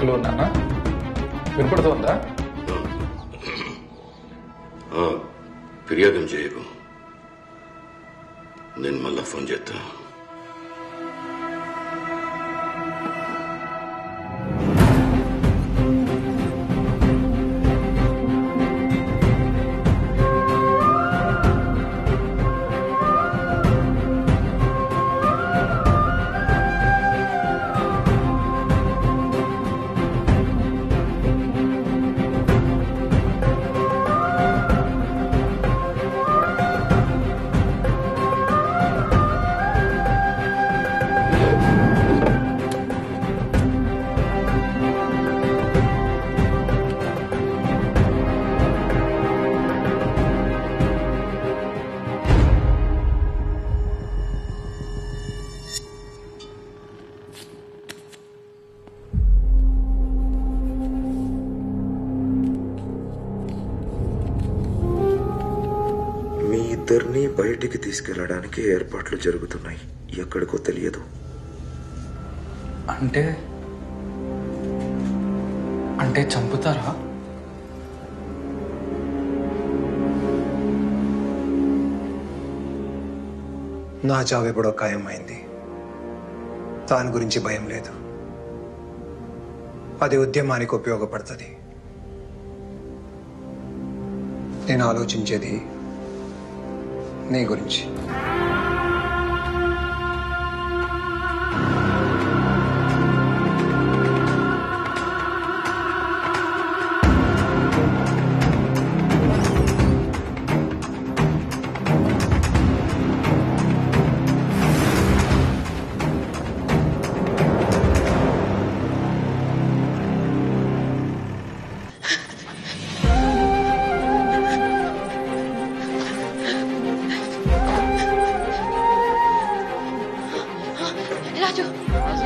Speaker 22: హలో నాన్న, వినపడుతోందా?
Speaker 15: ఫిర్యాదు చేయకు, నేను మళ్ళా ఫోన్ చేస్తా.
Speaker 12: ఇద్దరిని బయటికి తీసుకెళ్లడానికి ఏర్పాట్లు జరుగుతున్నాయి. ఎక్కడికో తెలియదు.
Speaker 5: అంటే చంపుతారా?
Speaker 22: నా చావు ఎప్పుడో ఖాయమైంది. దాని గురించి భయం లేదు. అది ఉద్యమానికి ఉపయోగపడుతుంది. నేను ఆలోచించేది నీ గురించి.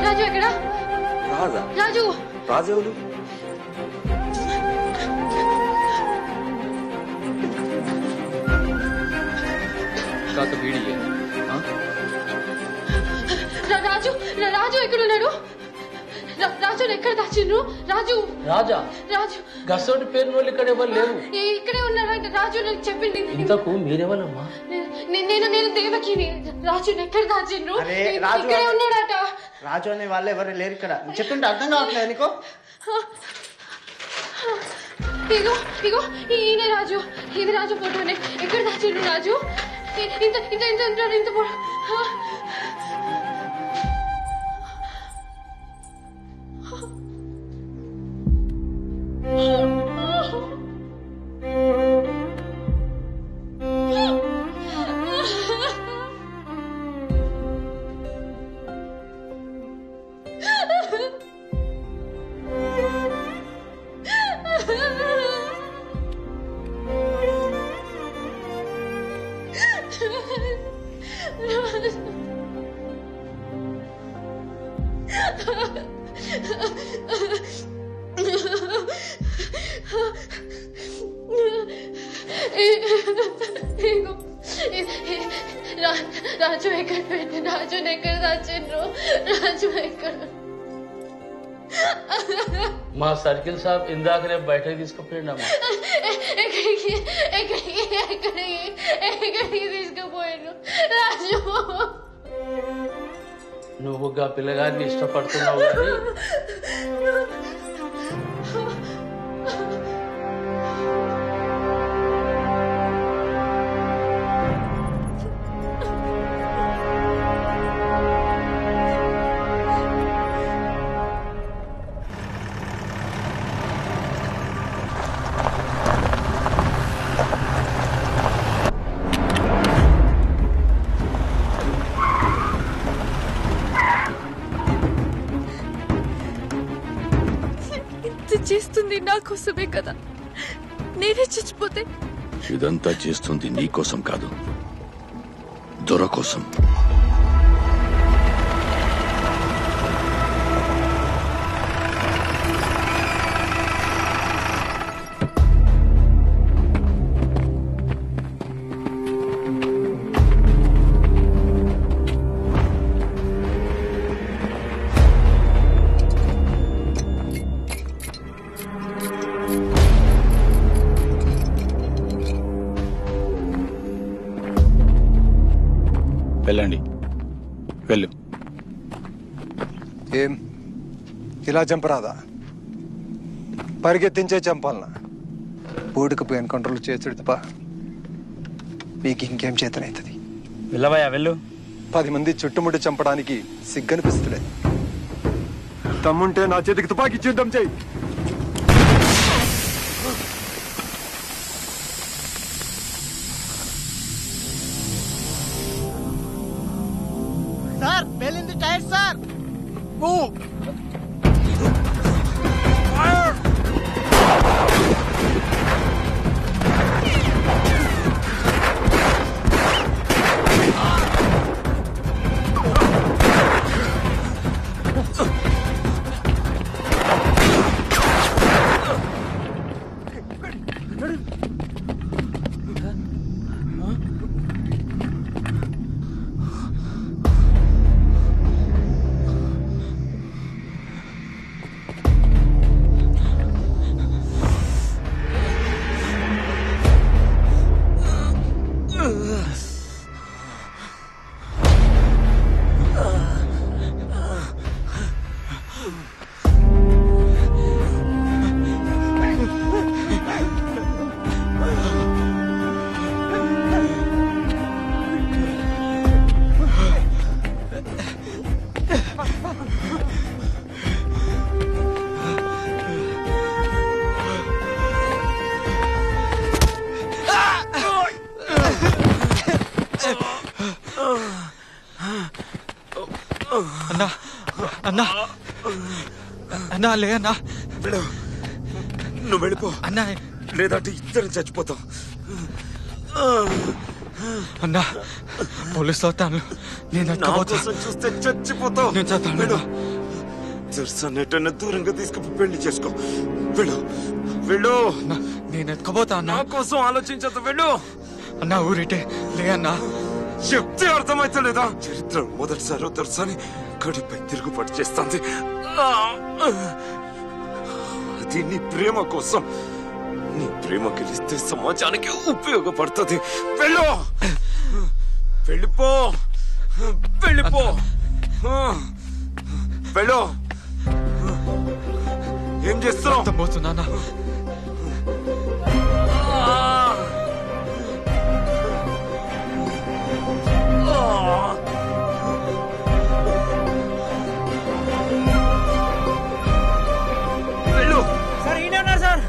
Speaker 19: రాజు ఎక్కడ? రాజు
Speaker 12: రాజేవులు
Speaker 5: కాక వీడి
Speaker 19: రాజు రాజు ఎక్కడున్నాడు? రాజు ఎక్కడ దాచిండ్రు? రాజు
Speaker 20: రాజా
Speaker 19: రాజు
Speaker 20: గసోటి పేరు వాళ్ళు ఇక్కడ ఎవరు లేరు.
Speaker 19: ఇక్కడే ఉన్నాడు రాజు, నాకు చెప్పింది.
Speaker 20: ఇంతకు మీరెవరమ్మా?
Speaker 19: నేను దేవకిని. రాజు ఎక్కడ దాచిండ్రు?
Speaker 8: రాజు
Speaker 19: ఇక్కడే ఉన్నాడట.
Speaker 8: రాజు అనే వాళ్ళు ఎవరు లేరు ఇక్కడ. చెప్తుంటే అర్థం కావట్లేదు నీకు?
Speaker 19: ఇగో ఇగో ఈయన రాజు. ఇది రాజు ఫోటోనే. ఎక్కడ దాచిండ్రు రాజు? ఇంత ఇంత ఇంత ఇంత ఇంత రాజు ఎక్కడ పెట్టు? రాజు ఎక్కడ దాచిండ్రు? రాజు ఎక్కడ?
Speaker 20: మా సర్కిల్ సాబ్ ఇందాకనే బయటకు తీసుకుపోయిండమ్మా.
Speaker 19: ఎక్కడికి ఎక్కడికి ఎక్కడికి ఎక్కడికి తీసుకుపోయాను రాజు?
Speaker 20: నువ్వు గా పిల్లగారిని ఇష్టపడుతున్నావు కానీ
Speaker 19: చేస్తుంది నా కోసమే కదా. నేనే చచ్చిపోతే?
Speaker 15: ఇదంతా చేస్తుంది నీ కోసం కాదు, దొర కోసం.
Speaker 11: వెళ్ళండి, వెళ్ళు.
Speaker 22: ఏం ఇలా చంపరాదా? పరిగెత్తించే చంపాలనా? పూడికి ఎన్కౌంటర్లు చేతుడు తప్ప మీకు ఇంకేం చేతనవుతుంది?
Speaker 11: వెళ్ళవయ్యా, వెళ్ళు.
Speaker 22: 10 మంది చుట్టుముట్టి చంపడానికి సిగ్గనిపిస్తలేదు. తమ్ముంటే నా చేతికి తుపాకీ యుద్ధం చేయి.
Speaker 8: సార్ పేలింది టైర్ సార్.
Speaker 5: అన్నా అన్నా అన్నా, లే అన్నా.
Speaker 15: నువ్వు వెళ్ళిపో
Speaker 5: అన్నా,
Speaker 15: లేదంటే ఇద్దరు చచ్చిపోతాం.
Speaker 5: అన్నా పోలీసులు వస్తాను, నేను
Speaker 15: చూస్తే చచ్చిపోతావు.
Speaker 5: నేను చస్తాను.
Speaker 15: దర్శనెట్టన్నా దూరంగా తీసుకుని పెళ్లి చేసుకో. వెళ్ళు వెళ్ళు.
Speaker 5: నేను ఎత్తుకోపోతా అన్నా.
Speaker 15: నా కోసం ఆలోచించదు, వెళ్ళు.
Speaker 5: అన్నా ఊరిటే లే అన్నా.
Speaker 15: చెప్తే అర్థమైతలేదా? చరిత్ర మొదటిసారి దర్శని గడిపై తిరుగుబాటు చేస్తుంది. అది నీ ప్రేమ కోసం. నీ ప్రేమ గెలిస్తే సమాజానికి ఉపయోగపడుతుంది. వెళ్ళు, వెళ్ళిపో, వెళ్ళిపో, వెళ్ళు. ఏం చేస్తున్నావు?
Speaker 5: పోతున్నా.
Speaker 15: వెళ్ళు.
Speaker 2: సార్ ఈయన ఉన్నారు సార్.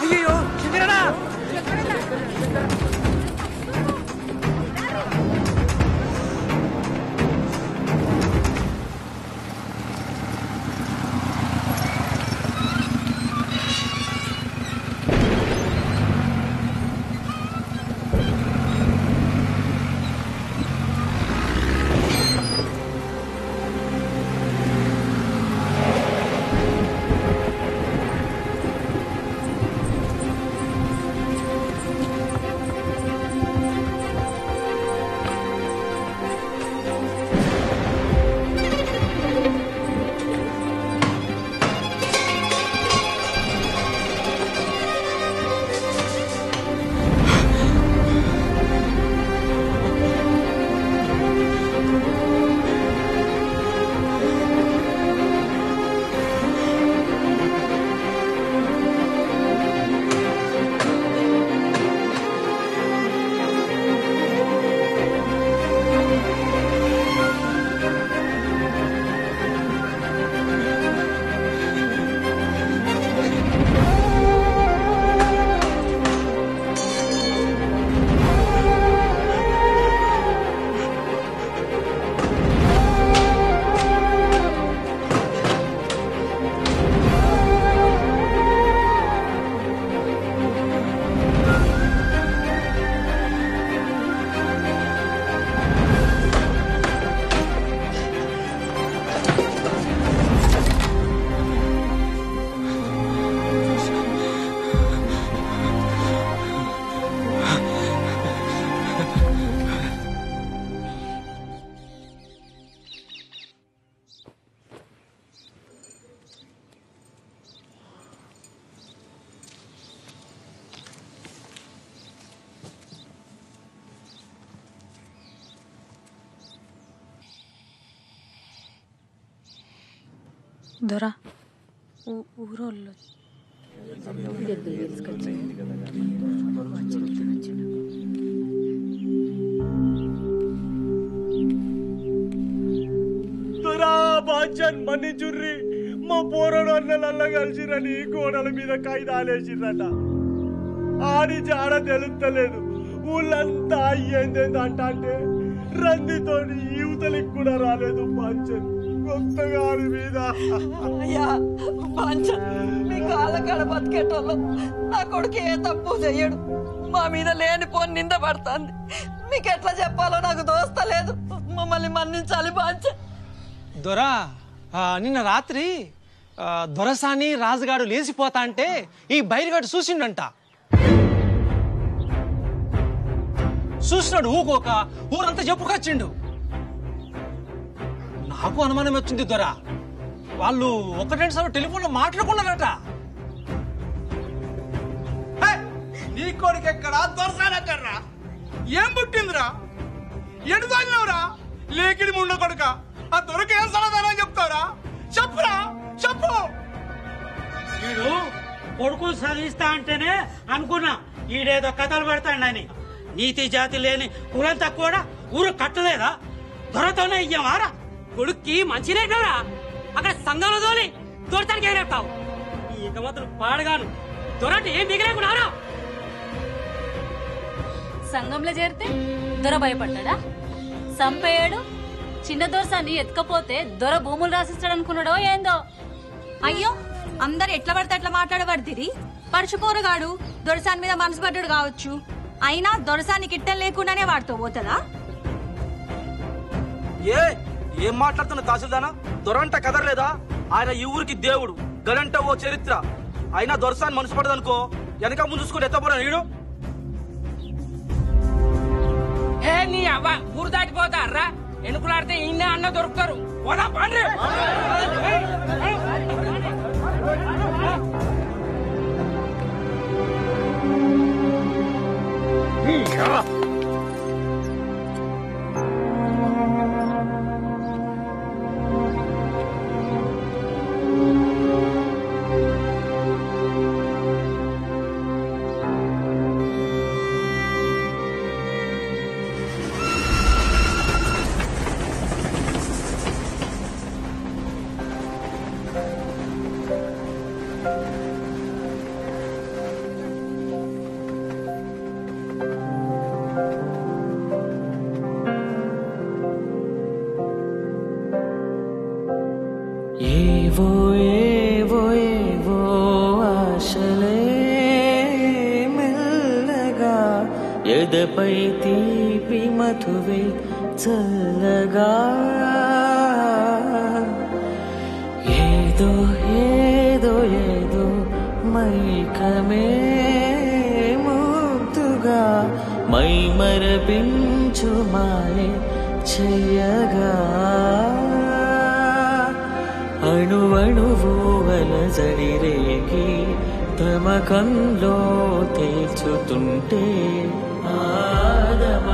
Speaker 2: అయ్యో చంద్రనా.
Speaker 18: దొరా
Speaker 19: ఊరోళ్ళు
Speaker 6: దొరా బాచన్ మన్నిచుర్రి మా పోరడు అన్నలల్ల కలిసిరని గోడల మీద కాయిదాలేసిరట ఆడి జాడ తెలుస్తలేదు ఊళ్ళంతా అయ్యేందేందంట అంటే రందితోని యువతలికి కూడా రాలేదు బాచన్ కొత్తగా ఆడి మీద
Speaker 9: అయ్యా మీ కాళ్ళకాడ బతికేటోళ్ళు నా కొడుకు ఏ తప్పు చెయ్యడు మా మీద లేనిపోని నింద పడుతుంది మీకు ఎట్లా చెప్పాలో నాకు దోస్తలేదు మమ్మల్ని మన్నించాలి బాంచ
Speaker 4: దొరా నిన్న రాత్రి దొరసాని రాజుగాడు లేచిపోతా అంటే ఈ బైరిగాడు చూసిండంట. చూసినాడు ఊకోక ఊరంతా చెప్పుకొచ్చిండు. నాకు అనుమానం వచ్చింది దొరా, వాళ్ళు ఒకటేంటి సార్ టెలిఫోన్లో మాట్లాడుకున్నారట.
Speaker 14: నీ కొడుకు ఎక్కడా దొరసానక్కర్రా ఏం పుట్టిందిరా ఎడు దానినవరా లేకిడి ముండ కొడుక ఆ దొరక ఏం సమాధానం చెప్తావురా చెప్పురా చెప్పు.
Speaker 13: వీడు కొడుకులు చదివిస్తా అంటేనే అనుకున్నా ఈడేదో కథలు పెడతాడని. నీతి జాతి లేని కులం తక్కువ ఊరు కట్టలేదా? దొరతోనే ఇయ్యమారా కొడుక్కి మంచినే కదా అక్కడ సంఘంలో తోలి దొరతానికి ఎగరేస్తావు. ఇక మాత్రం పాడగాను దొరటి ఏం మిగిలేకున్నారా?
Speaker 18: సంఘంలో చేరితే దొర భయపడ్డా? సంపేయడు చిన్న దొరసాన్ని ఎత్తుకపోతే దొర భూములు రాసిస్తాడు అనుకున్నాడో ఏందో.
Speaker 21: అయ్యో అందరు ఎట్లా పడితే అట్లా మాట్లాడబడితిరి. పరుచుపోరగాడు దొరసాని మీద మనసు పడ్డాడు కావచ్చు, అయినా దొరసానికి ఇట్టం లేకుండానే వాడుతూ పోతుందా?
Speaker 8: ఏం మాట్లాడుతున్న తహసీల్దానా? దొరంట కదరలేదా? ఆయన ఈ ఊరికి దేవుడు, గనంట ఓ చరిత్ర. అయినా దొరసాని మనసు పడదనుకో వెనక ముందు చూసుకుని ఎత్తపోరా నీడు.
Speaker 13: హే నీ అవ్వ ఊరు దాటిపోతారా? ఎన్నుకులాడితే ఇన్నే అన్న దొరుకుతారు. పోదా పండ్రి.
Speaker 3: ఏవో ఏవో ఏవో ఆశలే మెల్లగా ఎదపై తీపి మధువే చల్లగా ఏదో ఏదో ఏదో మైకమే ముద్దుగా మై మరపించు మాయే చెయ్యగా అణువణువు అలజడి రేగి తమకంలో తేల్చుతుంటే ఆదమరపులోన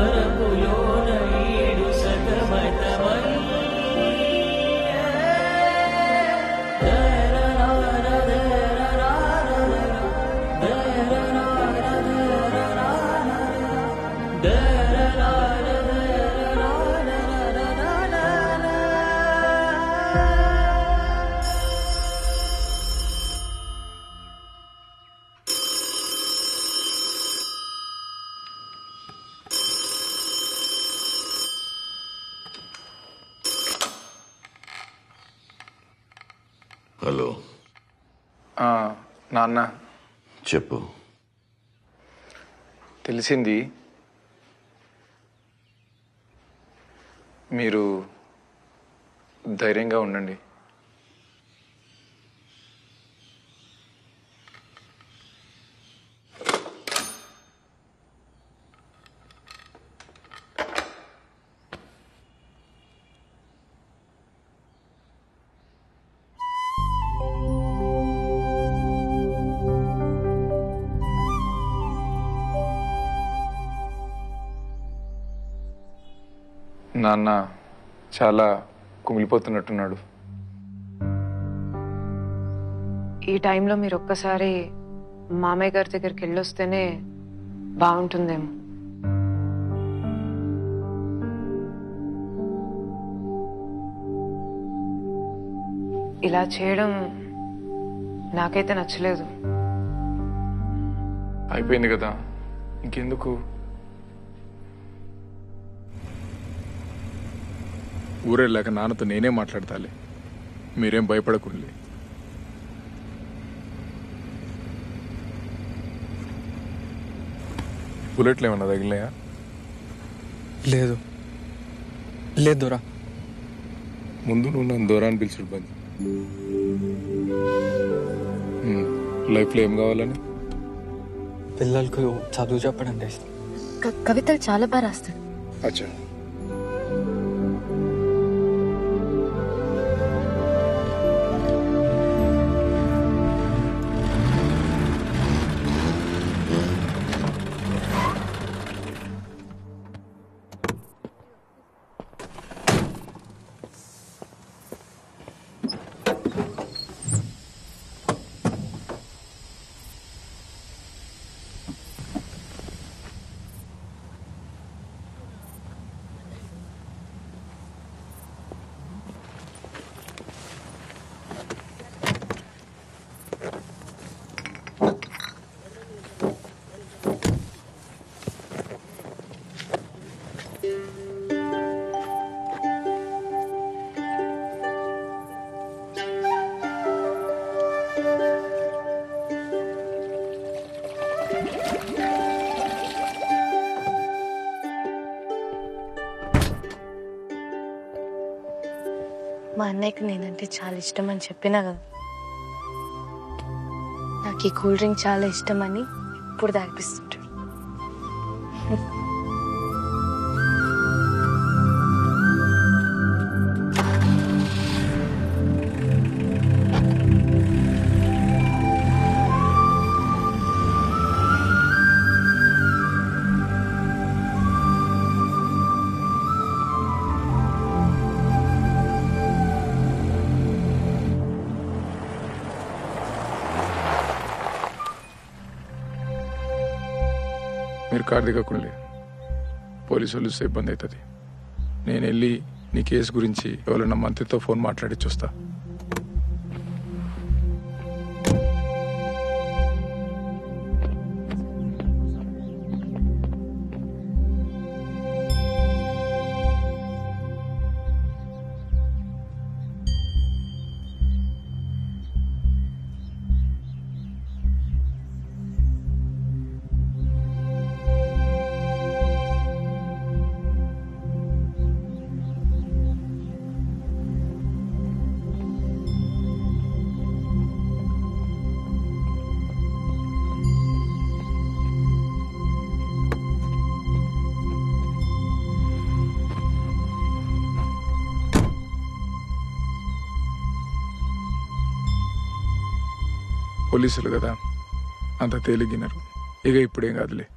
Speaker 3: ఈడు సగమతమై
Speaker 15: హలో
Speaker 22: నాన్న
Speaker 15: చెప్పు.
Speaker 22: తెలిసింది మీరు ధైర్యంగా ఉండండి. నాన్న చాలా కుమిలిపోతున్నట్టున్నాడు.
Speaker 18: ఈ టైంలో మీరు ఒక్కసారి మామయ్య గారి దగ్గరికి వెళ్ళొస్తేనే బాగుంటుందేమో. ఇలా చేయడం నాకైతే నచ్చలేదు.
Speaker 10: అయిపోయింది కదా, ఇంకెందుకు? ఊరెళ్ళాక నాన్నతో నేనే మాట్లాడతాలే, మీరేం భయపడకుండి. బుల్లెట్లు ఏమన్నా తగిలినాయా?
Speaker 5: లేదు లేదు దొరా.
Speaker 10: ముందు నువ్వు నన్ను దూరా అని పిలుచుడు బంద్. లైఫ్లో ఏం కావాలని?
Speaker 5: పిల్లలకు చదువు చెప్పడం ఇష్టం.
Speaker 19: కవితలు చాలా బాగా రాస్తాడు.
Speaker 10: అచ్చా,
Speaker 19: మా అన్నయ్యకి నేనంటే చాలా ఇష్టం అని చెప్పినా కదా. నాకు ఈ కూల్ డ్రింక్ చాలా ఇష్టం అని ఇప్పుడు తాగిపిస్తుంటాడు.
Speaker 10: మీరు కారు దిగకుండే, పోలీసు వాళ్ళు చూస్తే ఇబ్బంది అవుతుంది. నేను వెళ్ళి నీ కేసు గురించి ఎవరైనా మంత్రితో ఫోన్ మాట్లాడి చూస్తా. పోలీసులు కదా, అంత తేలిగినరు. ఇక ఇప్పుడేం కాదులే.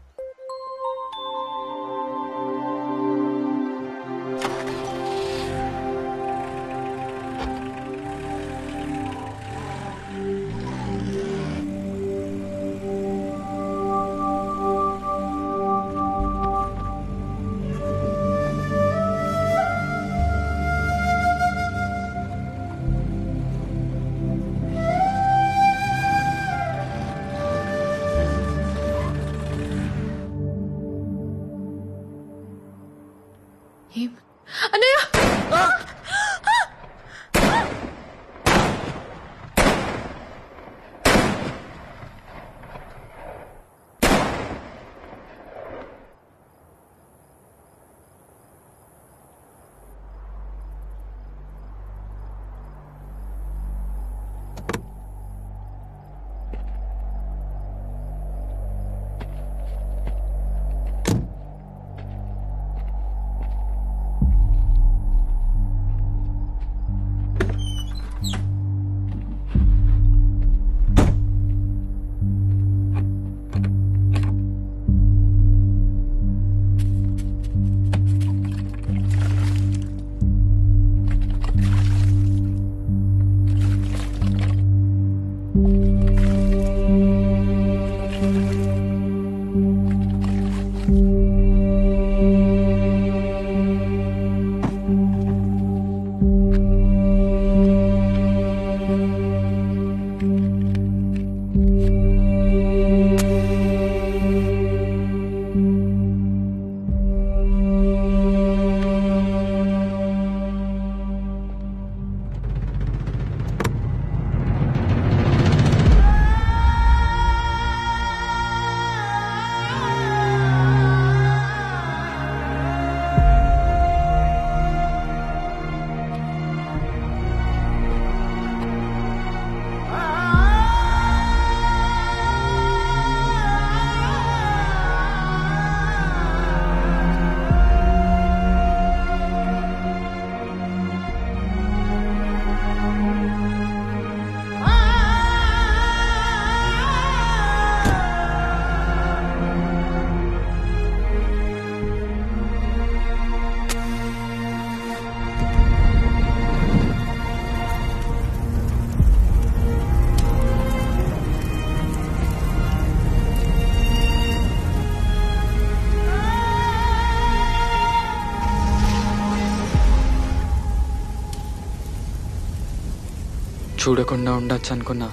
Speaker 5: చూడకుండా ఉండొచ్చు అనుకున్నా,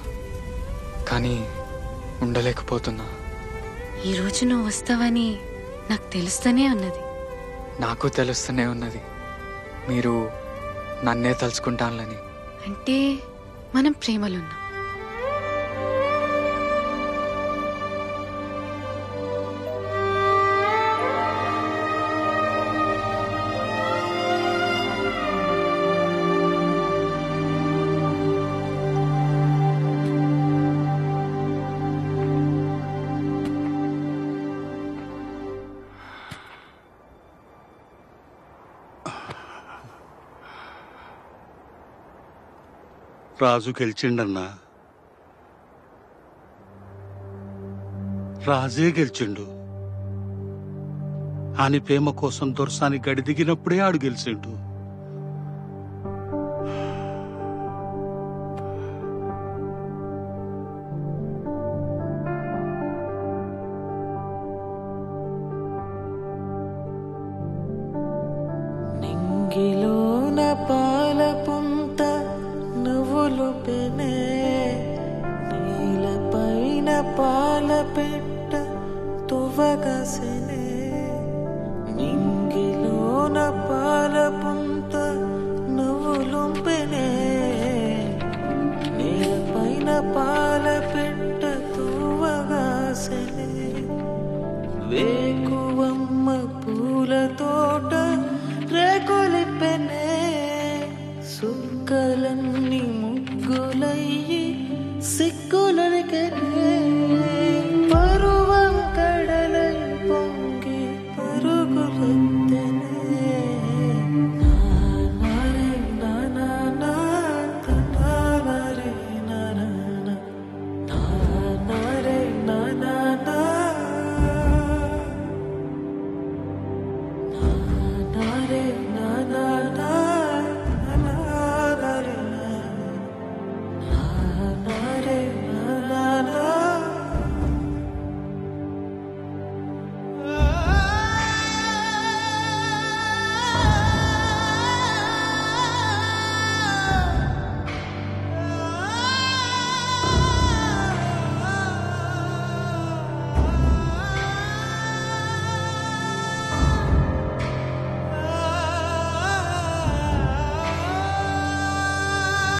Speaker 5: కానీ ఉండలేకపోతున్నా.
Speaker 18: ఈరోజు నువ్వు వస్తావని నాకు తెలుస్తూనే ఉన్నది.
Speaker 5: నాకు తెలుస్తూనే ఉన్నది మీరు నన్నే తలుచుకుంటానులని.
Speaker 18: అంటే మనం ప్రేమలున్నాం.
Speaker 1: రాజు గెలిచిండన్నా. రాజే గెలిచిండు. ఆని ప్రేమ కోసం దొరసాని గడి దిగినప్పుడే ఆడు గెలిచిండు.
Speaker 16: నింగిలోన పాల పుంత నువ్వులు పెనే, నీలపైన పాల పెట్ట తువ్వగసెనే. నింగిలోన పాల పుంత నువ్వులు పెనే, నీలపైన పాల పెట్ట తువ్వగసెనే. వేకువమ్మ పూల తోట రేకులిపెనే, సుక్కలన్నీ ముగ్గులయ్యి సిగ్గులరికెనే.